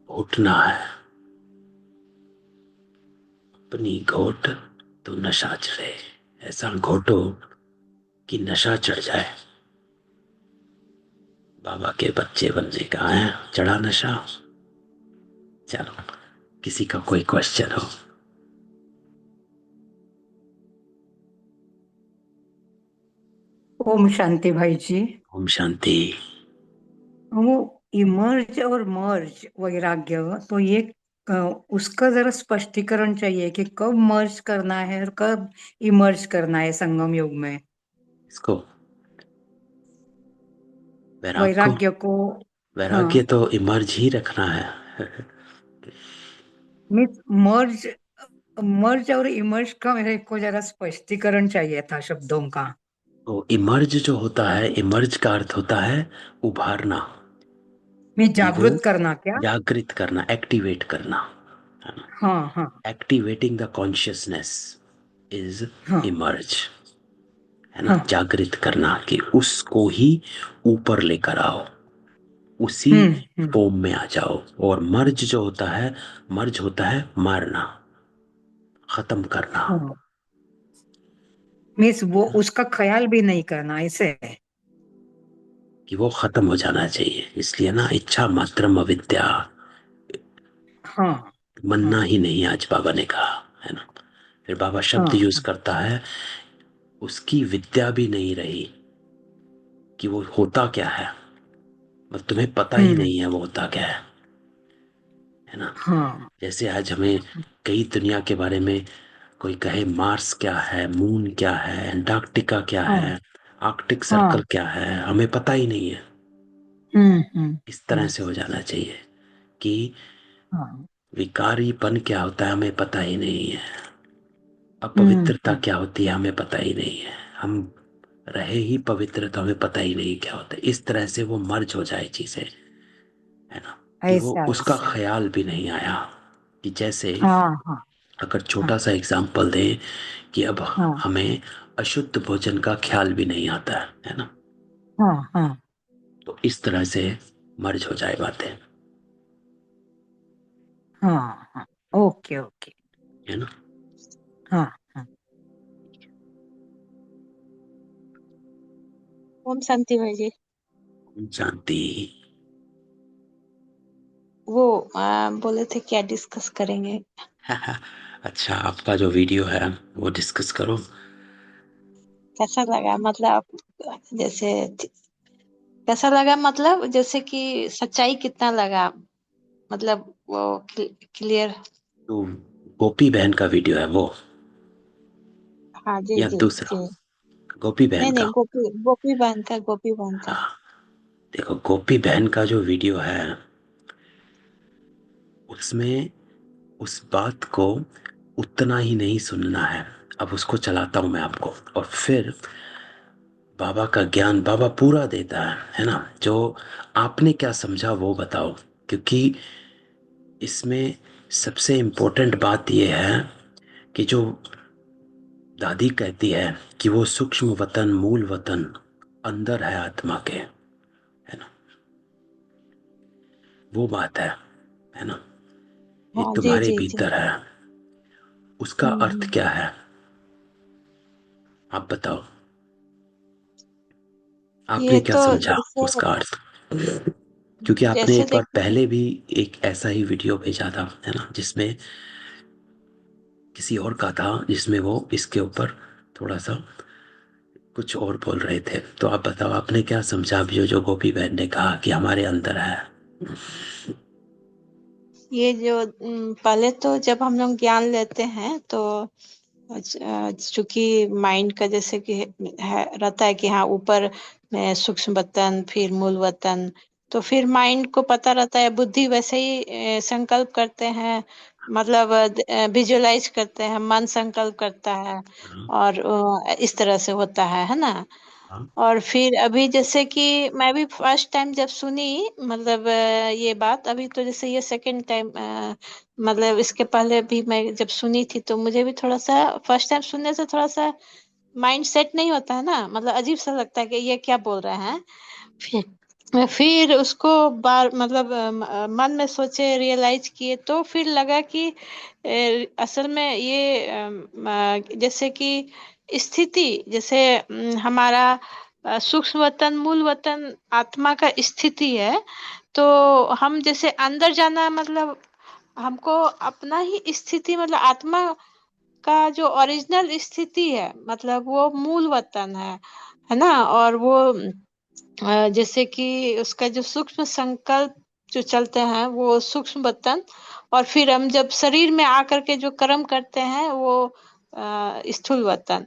S2: घोटना है, अपनी घोट तो नशा चढ़े, ऐसा घोटो कि नशा चढ़ जाए। बाबा के बच्चे बनने का है, चढ़ा नशा। चलो, किसी का कोई क्वेश्चन हो?
S3: ओम शांति भाई जी।
S2: ओम शांति।
S3: वो इमर्ज और मर्ज वैराग्य, तो ये अ, उसका जरा स्पष्टीकरण चाहिए कि कब मर्ज करना है और कब इमर्ज करना है संगम युग में।
S2: इसको वैराग को,
S3: वैराग्य को।
S2: वैराग्य
S3: हाँ,
S2: तो इमर्ज ही रखना है।
S3: मीन्स मर्ज, मर्ज और इमर्ज का मेरे को जरा स्पष्टीकरण चाहिए था शब्दों का।
S2: तो इमर्ज जो होता है, इमर्ज का अर्थ होता है उभारना,
S3: मैं
S2: कि वो
S3: जागृत करना क्या?
S2: जागृत करना, एक्टिवेट करना, है ना।
S3: हाँ हाँ
S2: एक्टिवेटिंग द कॉन्शियसनेस इज
S3: हाँ
S2: इमर्ज, है ना।
S3: हाँ।
S2: जागृत करना कि उसको ही ऊपर लेकर आओ, उसी
S3: हम्म।
S2: फॉर्म में आ जाओ। और मर्ज जो होता है, मर्ज होता है मारना, खत्म करना।
S3: हाँ, मीन्स वो उसका ख्याल भी नहीं करना, ऐसे।
S2: कि वो खत्म हो जाना चाहिए। इसलिए ना, इच्छा मात्रम अविद्या,
S3: हाँ
S2: मनना
S3: हाँ
S2: ही नहीं, आज बाबा ने कहा, है ना। फिर बाबा शब्द यूज
S3: हाँ
S2: करता है, उसकी विद्या भी नहीं रही कि वो होता क्या है, मतलब तुम्हें पता ही
S3: हम्म।
S2: नहीं है वो होता क्या है ना।
S3: हाँ
S2: जैसे आज हमें कई दुनिया के बारे में कोई कहे, मार्स क्या है, मून क्या है, अंटार्कटिका क्या
S3: हाँ
S2: है, आर्कटिक सर्कल
S3: हाँ।
S2: क्या है, हमें पता ही नहीं है।
S3: हम्म।
S2: इस तरह से हो जाना चाहिए कि
S3: हाँ।
S2: विकारीपन क्या होता है हमें पता ही नहीं है, अपवित्रता
S3: हम्म।
S2: क्या होती है हमें पता ही नहीं है। हम रहे ही पवित्र तो हमें पता ही नहीं क्या होता है। इस तरह से वो मर्ज हो जाए चीजें, है ना। कि वो
S3: ऐसा
S2: उसका
S3: ऐसा।
S2: ख्याल भी नहीं आया। कि जैसे
S3: हाँ हाँ
S2: अगर
S3: हाँ
S2: छोटा सा एग्जाम्पल दें, कि अब
S3: हाँ
S2: हमें अशुद्ध भोजन का ख्याल भी नहीं आता है ना।
S3: हाँ हाँ
S2: तो इस तरह से मर्ज हो जाए बातें,
S3: हाँ हाँ। Okay okay.
S2: है ना।
S3: हाँ हाँ।
S4: ओम शांति भाई जी।
S2: शांति।
S4: वो बोले थे क्या डिस्कस करेंगे?
S2: अच्छा, आपका जो वीडियो है वो डिस्कस करो।
S4: कैसा लगा, मतलब जैसे कैसा लगा, मतलब जैसे कि सच्चाई कितना लगा, मतलब वो क्लियर।
S2: तो गोपी बहन का वीडियो है वो,
S4: हाँ जी
S2: या
S4: जी
S2: दूसरा?
S4: जी।
S2: गोपी बहन
S4: नहीं
S2: का।
S4: नहीं, गोपी गोपी बहन का, गोपी बहन का।
S2: हाँ, देखो गोपी बहन का जो वीडियो है, उसमें उस बात को उतना ही नहीं सुनना है। अब उसको चलाता हूं मैं आपको, और फिर बाबा का ज्ञान बाबा पूरा देता है ना। जो आपने क्या समझा वो बताओ, क्योंकि इसमें सबसे इम्पोर्टेंट बात यह है कि जो दादी कहती है कि वो सूक्ष्म वतन, मूल वतन अंदर है आत्मा के, है ना, वो बात है ना। ये
S4: हाँ जी
S2: तुम्हारे
S4: जी जी।
S2: भीतर है। उसका अर्थ
S4: हम्म।
S2: क्या है, आप बताओ।
S4: ये
S2: आपने क्या
S4: तो
S2: समझा
S4: जैसे
S2: उसका अर्थ? क्योंकि आपने
S4: जैसे
S2: एक बार
S4: देखिए,
S2: पहले भी एक ऐसा ही वीडियो भेजा था, है ना, जिसमें किसी और का था, जिसमें वो इसके ऊपर थोड़ा सा कुछ और बोल रहे थे। तो आप बताओ आपने क्या समझा अभी जो गोपी बहन ने कहा कि हमारे अंदर है।
S4: ये जो पहले तो जब हम लोग ज्ञान लेते हैं तो चूंकि माइंड का जैसे कि है रहता है कि हाँ ऊपर में सूक्ष्म वतन, फिर मूल वतन, तो फिर माइंड को पता रहता है, बुद्धि वैसे ही संकल्प करते हैं, मतलब विजुअलाइज करते हैं, मन संकल्प करता है, और इस तरह से होता है ना।
S2: हाँ
S4: और फिर अभी जैसे कि मैं भी फर्स्ट टाइम जब सुनी, मतलब ये बात, अभी तो जैसे ये सेकंड टाइम, मतलब इसके पहले भी मैं जब सुनी थी तो मुझे भी थोड़ा सा फर्स्ट टाइम सुनने से थोड़ा सा माइंड सेट नहीं होता है ना, मतलब अजीब सा लगता है कि ये क्या बोल रहे हैं। फिर उसको बार मतलब मन में सोचे, रियलाइज किए, तो फिर लगा कि असल में ये जैसे कि स्थिति, जैसे हमारा सूक्ष्म वतन, मूल वतन आत्मा का स्थिति है। तो हम जैसे अंदर जाना, मतलब हमको अपना ही स्थिति, मतलब आत्मा का जो ओरिजिनल स्थिति है, मतलब वो मूल वतन है ना। और वो जैसे कि उसका जो सूक्ष्म संकल्प जो चलते हैं वो सूक्ष्म वतन, और फिर हम जब शरीर में आकर के जो कर्म करते हैं वो स्थूल वतन।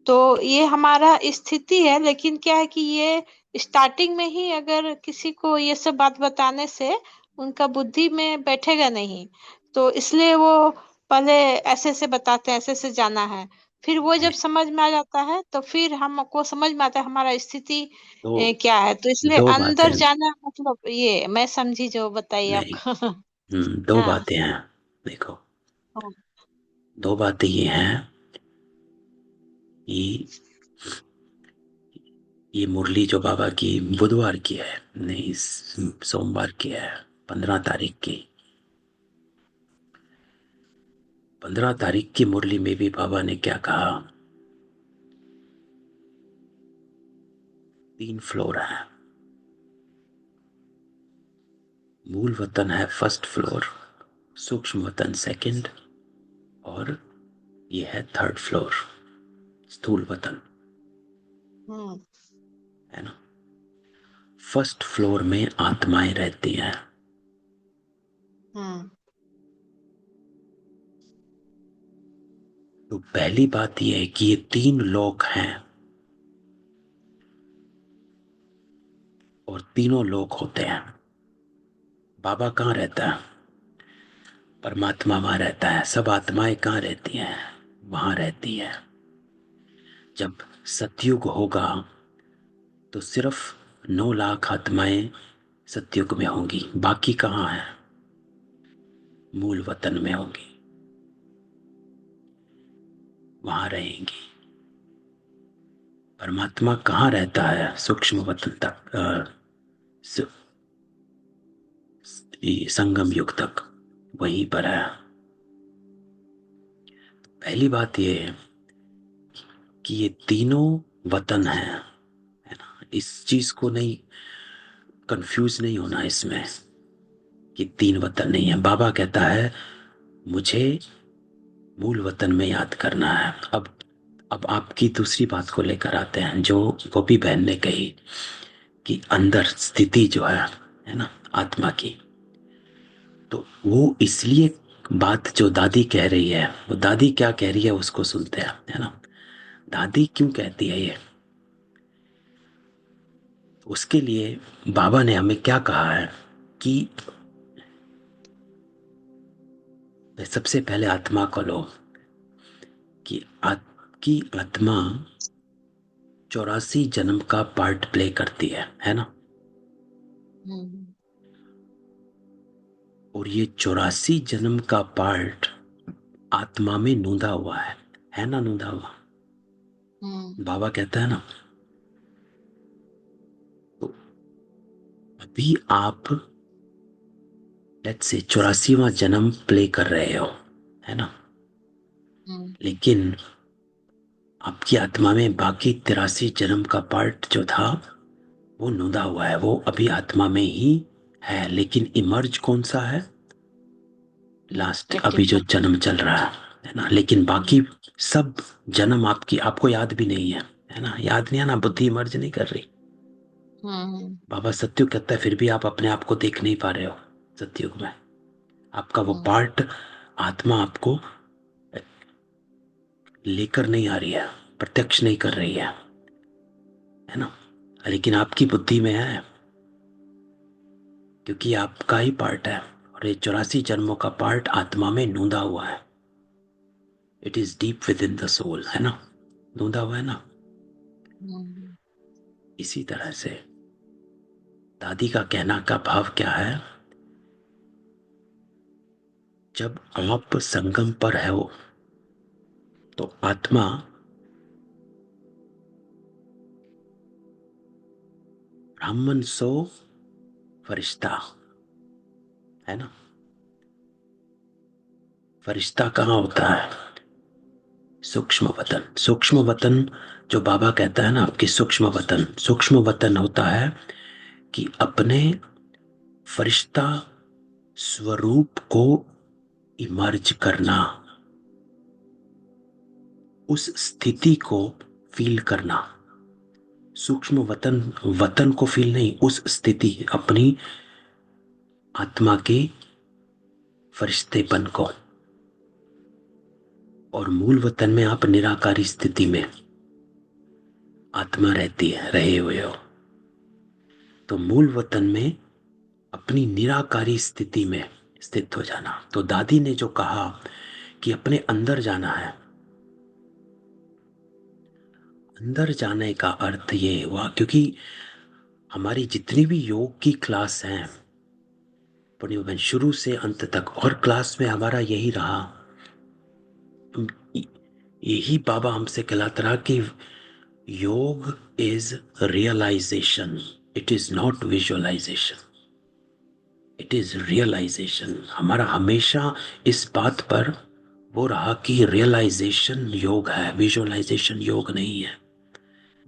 S4: तो ये हमारा स्थिति है, लेकिन क्या है कि ये स्टार्टिंग में ही अगर किसी को ये सब बात बताने से उनका बुद्धि में बैठेगा नहीं, तो इसलिए वो पहले ऐसे से बताते हैं, ऐसे से जाना है। फिर वो जब
S2: नहीं,
S4: समझ में आ जाता है तो फिर हमको समझ में आता है हमारा स्थिति
S2: तो
S4: क्या है। तो इसलिए
S2: दो
S4: अंदर
S2: बातें।
S4: जाना, मतलब ये मैं समझी, जो बताइए
S2: नहीं,
S4: आपको।
S2: दो
S4: हाँ।
S2: बातें हैं। देखो,
S4: हाँ।
S2: दो बातें ये हैं कि ये मुरली जो बाबा की बुधवार की है, नहीं सोमवार की है, 15 तारीख की। 15 तारीख की मुरली में भी बाबा ने क्या कहा, 3 फ्लोर है। मूल वतन है फर्स्ट फ्लोर, सूक्ष्म वतन सेकंड, और ये है थर्ड फ्लोर, स्थूल वतन,
S4: हम्म।
S2: है ना। फर्स्ट फ्लोर में आत्माएं रहती हैं।
S4: हम्म।
S2: तो पहली बात यह है कि ये 3 लोक हैं, और तीनों लोक होते हैं। बाबा कहाँ रहता है? परमात्मा वहां रहता है। सब आत्माएं कहाँ रहती हैं? वहां रहती हैं। जब सतयुग होगा तो सिर्फ 9 लाख आत्माएं सतयुग में होंगी, बाकी कहाँ है? मूल वतन में होंगी, वहां रहेंगी। परमात्मा कहाँ रहता है? सूक्ष्म वतन तक, संगम युग तक वहीं पर है। पहली बात यह है कि ये तीनों वतन है ना। इस चीज को नहीं, कंफ्यूज नहीं होना इसमें कि 3 वतन नहीं है। बाबा कहता है मुझे मूल वतन में याद करना है। अब आपकी दूसरी बात को लेकर आते हैं, जो गोपी बहन ने कही कि अंदर स्थिति जो है ना, आत्मा की। तो वो इसलिए बात जो दादी कह रही है, वो दादी क्या कह रही है उसको सुनते हैं, है ना। दादी क्यों कहती है ये, उसके लिए बाबा ने हमें क्या कहा है कि सबसे पहले आत्मा को लो, कि आपकी आत्मा 84 जन्म का पार्ट प्ले करती है ना।
S4: हम्म।
S2: और ये 84 जन्म का पार्ट आत्मा में नूंदा हुआ है ना, नूंदा हुआ।
S4: हम्म।
S2: बाबा कहता है ना। तो अभी आप लेट्स से 84वां जन्म प्ले कर रहे हो, है ना।
S4: हम्म।
S2: लेकिन आपकी आत्मा में बाकी 83 जन्म का पार्ट जो था वो नूंदा हुआ है, वो अभी आत्मा में ही है। लेकिन इमर्ज कौन सा है? लास्ट, अभी जो
S4: 84।
S2: जन्म चल रहा है ना। लेकिन बाकी सब जन्म आपको याद भी नहीं है ना। याद नहीं है ना, बुद्धि इमर्ज नहीं कर रही।
S4: हम्म।
S2: बाबा सत्युग कहता है फिर भी आप अपने आप को देख नहीं पा रहे हो। सत्युग में आपका वो
S4: हम्म।
S2: पार्ट, आत्मा आपको लेकर नहीं आ रही है, प्रत्यक्ष नहीं कर रही है ना। लेकिन आपकी बुद्धि में है, क्योंकि आपका ही पार्ट है। और ये 84 जन्मों का पार्ट आत्मा में नूंदा हुआ है। It is deep within the soul, है ना, नूंदा हुआ है ना।
S4: हम्म।
S2: इसी तरह से दादी का कहना का भाव क्या है, जब आप संगम पर हो तो आत्मा ब्राह्मण सो फरिश्ता है ना। फरिश्ता कहाँ होता है? सूक्ष्म वतन। सूक्ष्म वतन जो बाबा कहता है ना, आपकी सूक्ष्म वतन, सूक्ष्म वतन होता है कि अपने फरिश्ता स्वरूप को इमर्ज करना, उस स्थिति को फील करना। सूक्ष्म वतन, वतन को फील नहीं, उस स्थिति, अपनी आत्मा के फरिश्तेपन को। और मूल वतन में आप निराकारी स्थिति में आत्मा रहती है, रहे हुए हो। तो मूल वतन में अपनी निराकारी स्थिति में स्थित हो जाना। तो दादी ने जो कहा कि अपने अंदर जाना है, अंदर जाने का अर्थ ये हुआ, क्योंकि हमारी जितनी भी योग की क्लास हैं बहन, शुरू से अंत तक, और क्लास में हमारा यही रहा, यही बाबा हमसे कहलाता रहा कि yog is realization, it is not visualization, it is realization. हमारा हमेशा इस बात पर वो रहा कि रियलाइजेशन योग है, विजुअलाइजेशन योग नहीं है।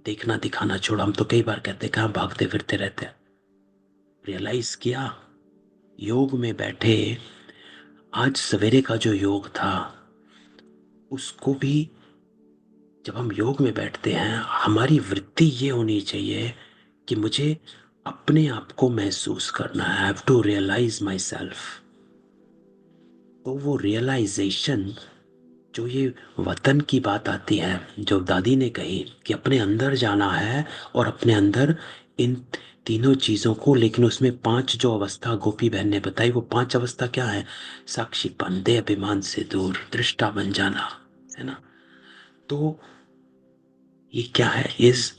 S2: देखना दिखाना छोड़, हम तो कई बार कहते कहाँ भागते फिरते रहते हैं। रियलाइज किया, योग में बैठे। आज सवेरे का जो योग था, उसको भी जब हम योग में बैठते हैं, हमारी वृत्ति ये होनी चाहिए कि मुझे अपने आप को महसूस करना है। I have to realize my self. तो वो रियलाइजेशन, जो ये वतन की बात आती है, जो दादी ने कही कि अपने अंदर जाना है, और अपने अंदर इन तीनों चीजों को, लेकिन उसमें 5 जो अवस्था गोपी बहन ने बताई, वो 5 अवस्था क्या है? साक्षीपन, देह अभिमान से दूर, दृष्टा बन जाना, है ना। तो ये क्या है? Is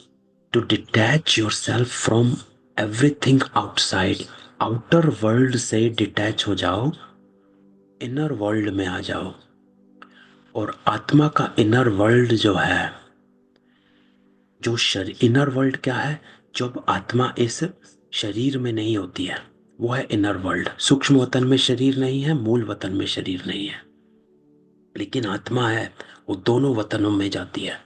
S2: to detach your self from everything outside. Outer world से डिटैच हो जाओ, इनर वर्ल्ड में आ जाओ। और आत्मा का इनर वर्ल्ड जो है, जो शरीर, इनर वर्ल्ड क्या है? जब आत्मा इस शरीर में नहीं होती है, वो है इनर वर्ल्ड। सूक्ष्म वतन में शरीर नहीं है, मूल वतन में शरीर नहीं है, लेकिन आत्मा है, वो दोनों वतनों में जाती है।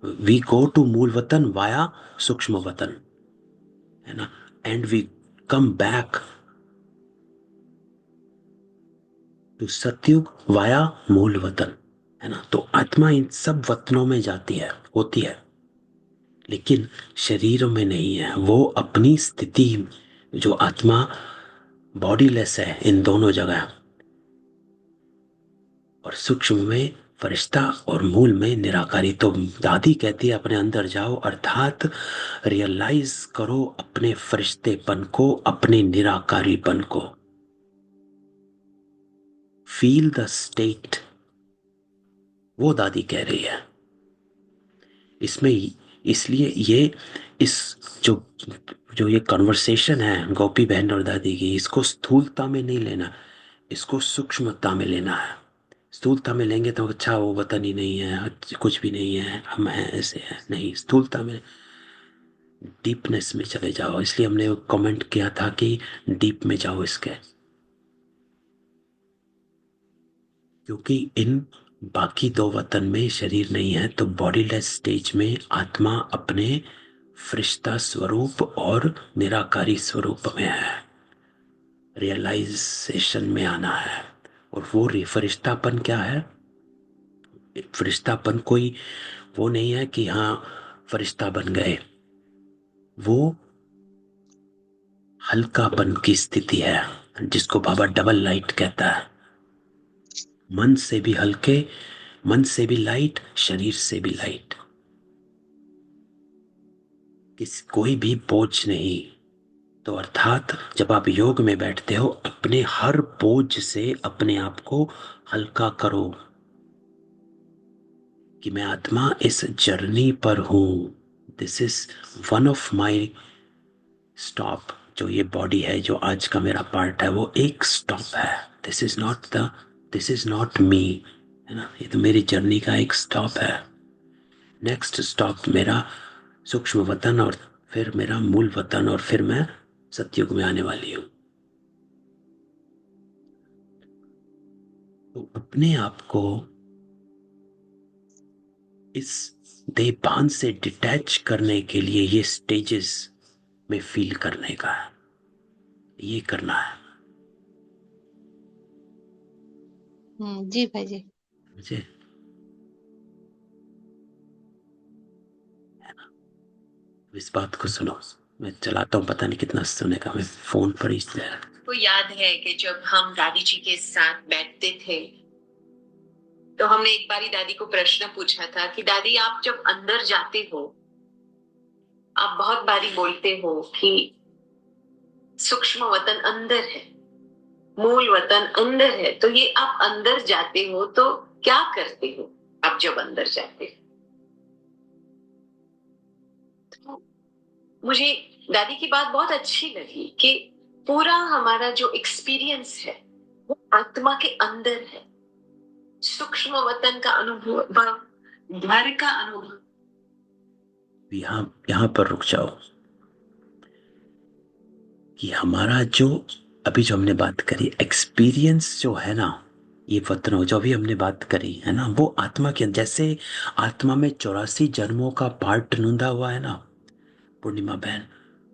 S2: वी गो टू मूल वतन वाया सूक्ष्म वतन, है ना, and we come back to Satyug via Mool Vatan, है ना। तो आत्मा इन सब वतनों में जाती है, होती है, लेकिन शरीर में नहीं है। वो अपनी स्थिति, जो आत्मा बॉडीलेस है इन दोनों जगह, और सूक्ष्म में फरिश्ता और मूल में निराकारी। तो दादी कहती है अपने अंदर जाओ, अर्थात रियलाइज करो अपने फरिश्तेपन को, अपने निराकारीपन को। फील द स्टेट, वो दादी कह रही है इसमें। इसलिए ये इस जो जो ये कन्वर्सेशन है गोपी बहन और दादी की, इसको स्थूलता में नहीं लेना, इसको सूक्ष्मता में लेना है। स्थूलता में लेंगे तो अच्छा वो वतन ही नहीं है, कुछ भी नहीं है, हम हैं, ऐसे हैं, नहीं। स्थूलता में, डीपनेस में चले जाओ। इसलिए हमने कमेंट किया था कि डीप में जाओ इसके, क्योंकि इन बाकी 2 वतन में शरीर नहीं है। तो बॉडीलेस स्टेज में आत्मा अपने फरिश्ता स्वरूप और निराकारी स्वरूप में है, रियलाइजेशन में आना है। और वो फरिश्तापन क्या है? फरिश्तापन कोई वो नहीं है कि हाँ फरिश्ता बन गए, वो हल्कापन की स्थिति है, जिसको बाबा डबल लाइट कहता है। मन से भी हल्के, मन से भी लाइट, शरीर से भी लाइट, कोई भी बोझ नहीं। तो अर्थात जब आप योग में बैठते हो, अपने हर बोझ से अपने आप को हल्का करो कि मैं आत्मा इस जर्नी पर हूं, this is one of my stop. जो ये बॉडी है, जो आज का मेरा पार्ट है, वो एक स्टॉप है। दिस इज नॉट मी, है ना। ये तो मेरी जर्नी का एक स्टॉप है। नेक्स्ट स्टॉप मेरा सूक्ष्म वतन, और फिर मेरा मूल वतन, और फिर मैं सतयुग में आने वाली हूं। तो अपने आप को इस देहभान से डिटैच करने के लिए ये स्टेजेस में फील करने का है, ये करना है
S4: जी भाई जी।
S2: मुझे। इस बात को सुनो, मैं चलाता हूँ, पता नहीं कितना सुनेगा, मैं फोन पर ही
S5: को याद है कि जब हम दादी जी के साथ बैठते थे तो हमने एक बारी दादी को प्रश्न पूछा था कि दादी, आप जब अंदर जाते हो, आप बहुत बारी बोलते हो कि सूक्ष्म वतन अंदर है, मूल वतन अंदर है, तो ये आप अंदर जाते हो तो क्या करते हो आप जब अंदर जाते हो? तो मुझे दादी की बात बहुत अच्छी लगी कि पूरा हमारा जो एक्सपीरियंस है वो आत्मा के अंदर है। सूक्ष्म वतन का अनुभव, घर का अनुभव।
S2: यहाँ पर रुक जाओ कि हमारा जो अभी जो हमने बात करी एक्सपीरियंस जो है ना, ये वतन जो अभी हमने बात करी है ना, वो आत्मा के अंदर, जैसे आत्मा में 84 जन्मों का पार्ट नूंदा हुआ है ना पूर्णिमा बहन,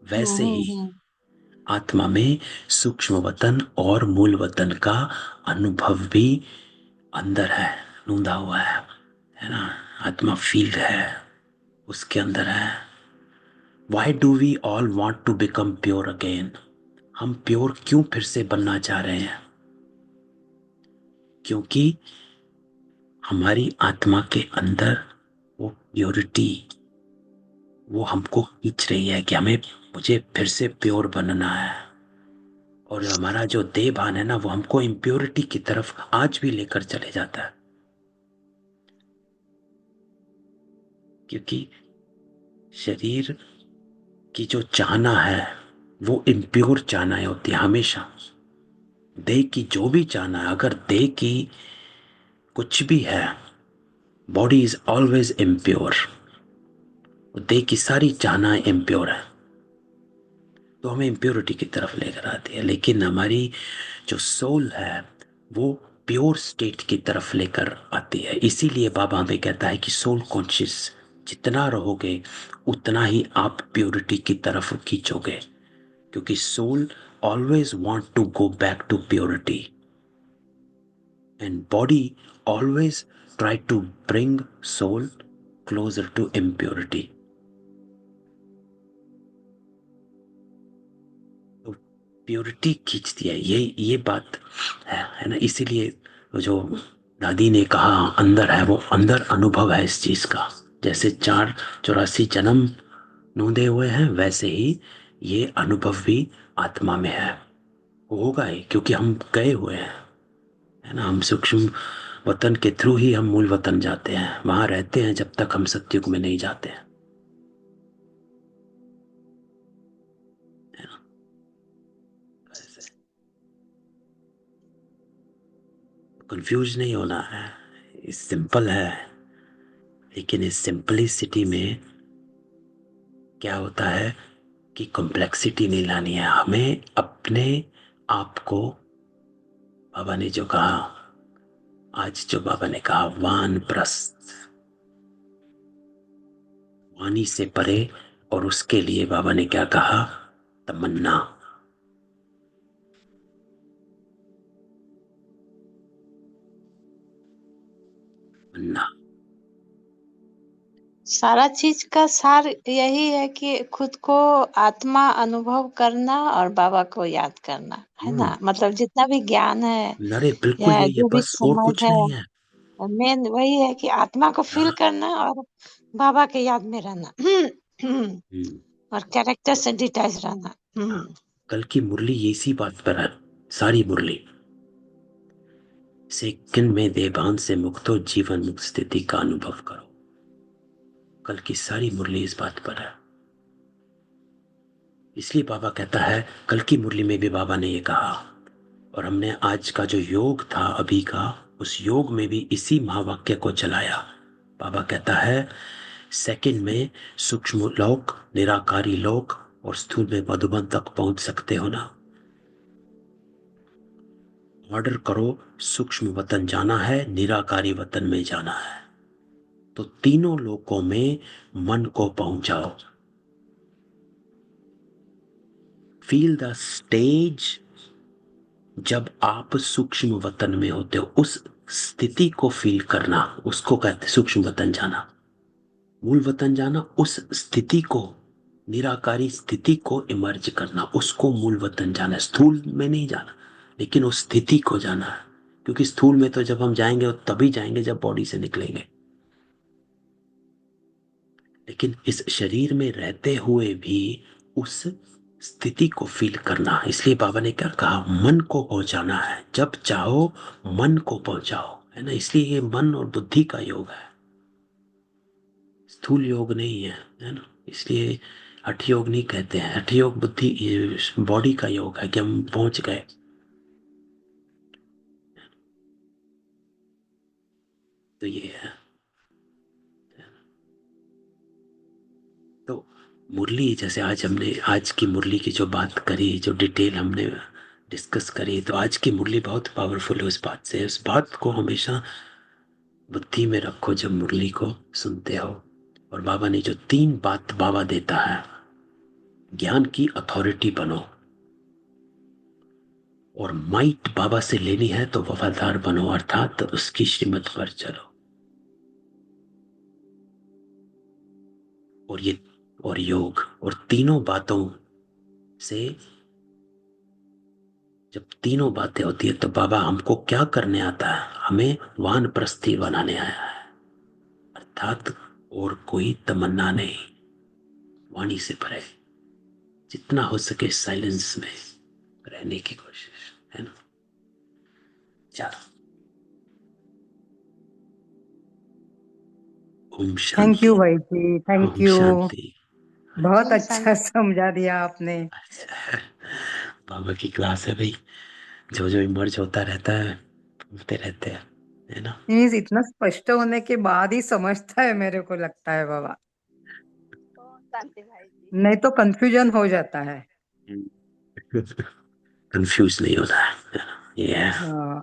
S2: वैसे ही आत्मा में सूक्ष्म वतन और मूल वतन का अनुभव भी अंदर है, नूंदा हुआ है ना। आत्मा फील्ड है, उसके अंदर है। Why do we all want to become pure again? हम प्योर क्यों फिर से बनना चाह रहे हैं? क्योंकि हमारी आत्मा के अंदर वो प्योरिटी, वो हमको खींच रही है कि मुझे फिर से प्योर बनना है। और हमारा जो देह भान है ना, वो हमको इम्प्योरिटी की तरफ आज भी लेकर चले जाता है। क्योंकि शरीर की जो चाहना है वो इम्प्योर चाहना होती है हमेशा। देह की जो भी चाहना है, अगर देह की कुछ भी है, बॉडी इज ऑलवेज इम्प्योर। देह की सारी चाहना इम्प्योर है, तो हमें इम्प्योरिटी की तरफ लेकर आती है। लेकिन हमारी जो सोल है वो प्योर स्टेट की तरफ लेकर आती है। इसीलिए बाबा हमें कहता है कि सोल कॉन्शियस जितना रहोगे उतना ही आप प्योरिटी की तरफ खींचोगे, क्योंकि soul always want to go back to purity and body always try to bring soul closer to impurity. तो प्योरिटी खींचती है, ये बात है ना। इसीलिए जो दादी ने कहा अंदर है, वो अंदर अनुभव है इस चीज का। जैसे 84 जन्म नूंदे हुए हैं, वैसे ही ये अनुभव भी आत्मा में है। होगा ही, क्योंकि हम गए हुए हैं, है ना। हम सूक्ष्म वतन के थ्रू ही हम मूल वतन जाते हैं, वहां रहते हैं जब तक हम सतयुग में नहीं जाते हैं, है ना। कंफ्यूज नहीं होना है, सिंपल है। लेकिन इस सिंपलिसिटी में क्या होता है कि कॉम्प्लेक्सिटी नहीं लानी है हमें। अपने आप को बाबा ने जो कहा, आज जो बाबा ने कहा वानप्रस्थ, वाणी से परे, और उसके लिए बाबा ने क्या कहा? तमन्ना। तमन्ना
S4: सारा चीज का सार यही है कि खुद को आत्मा अनुभव करना और बाबा को याद करना, है ना। मतलब जितना भी ज्ञान है
S2: नरे बिल्कुल
S4: या
S2: यही है,
S4: जो भी
S2: बस और
S4: समझ
S2: कुछ
S4: है,
S2: नहीं है।
S4: मेन वही है कि आत्मा को फील
S2: हाँ।
S4: करना और बाबा के याद में रहना
S2: हम्म,
S4: और कैरेक्टर से डिटैच रहना।
S2: हाँ। कल की मुरली इसी बात पर है, सारी मुरली। सेकंड में देवान से मुक्त हो, जीवन मुक्त स्थिति का अनुभव करो। कल की सारी मुरली इस बात पर है। इसलिए बाबा कहता है, कल की मुरली में भी बाबा ने ये कहा, और हमने आज का जो योग था अभी का, उस योग में भी इसी महावाक्य को चलाया। बाबा कहता है, सेकंड में सूक्ष्म लोक, निराकारी लोक और स्थूल में मधुबन तक पहुंच सकते हो ना। ऑर्डर करो, सूक्ष्म वतन जाना है, निराकारी वतन में जाना है, तो तीनों लोकों में मन को पहुंचाओ। Feel the stage. जब आप सूक्ष्म वतन में होते हो, उस स्थिति को फील करना, उसको कहते सूक्ष्म वतन जाना। मूल वतन जाना, उस स्थिति को, निराकारी स्थिति को इमर्ज करना, उसको मूल वतन जाना। स्थूल में नहीं जाना, लेकिन उस स्थिति को जाना है। क्योंकि स्थूल में तो जब हम जाएंगे तभी जाएंगे जब बॉडी से निकलेंगे, लेकिन इस शरीर में रहते हुए भी उस स्थिति को फील करना। इसलिए बाबा ने क्या कहा, मन को पहुंचाना है। जब चाहो मन को पहुंचाओ, है ना। इसलिए ये मन और बुद्धि का योग है, स्थूल योग नहीं है ना। इसलिए हठ योग नहीं कहते हैं। हठ योग बुद्धि, बॉडी का योग है कि हम पहुंच गए। तो ये है। तो मुरली, जैसे आज हमने आज की मुरली की जो बात करी, जो डिटेल हमने डिस्कस करी, तो आज की मुरली बहुत पावरफुल है। उस बात से, उस बात को हमेशा बुद्धि में रखो जब मुरली को सुनते हो। और बाबा ने जो 3 बात बाबा देता है, ज्ञान की अथॉरिटी बनो, और माइट बाबा से लेनी है तो वफादार बनो, अर्थात तो उसकी श्रीमत पर चलो। और योग, और तीनों बातों से जब तीनों बातें होती है तो बाबा हमको क्या करने आता है, हमें वानप्रस्थी बनाने आया है। अर्थात और कोई तमन्ना नहीं, वाणी से परे, जितना हो सके साइलेंस में रहने की कोशिश, है ना। चलो, ओम
S3: थैंक यू
S2: शांति।
S3: भाई जी, थैंक
S2: ओम
S3: यू।
S2: शांति।
S3: बहुत
S4: ओम
S3: अच्छा
S4: शांति।
S3: समझा दिया आपने।
S2: अच्छा, बाबा की क्लास है भाई, जो जो इमर्ज होता रहता है, होते रहते हैं, है ना।
S3: मीन्स इतना स्पष्ट होने के बाद ही समझता है, मेरे को लगता है बाबा,
S4: ओम शांति भाई जी।
S3: नहीं तो कंफ्यूजन हो जाता है।
S2: कंफ्यूज नहीं होना है ना? ये है।
S3: हाँ,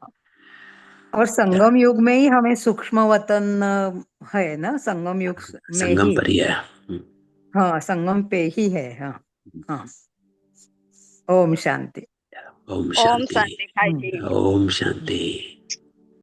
S3: और संगम युग में ही हमें सूक्ष्म वतन है ना, संगम युग में
S2: संगम
S3: ही।
S2: पर ही है।
S3: हाँ, संगम पे ही है। हाँ हाँ। ओम शांति।
S2: ओम
S4: ओम
S2: शांति।
S4: शांति भाई जी।
S3: हम्म।
S2: ओम शांति।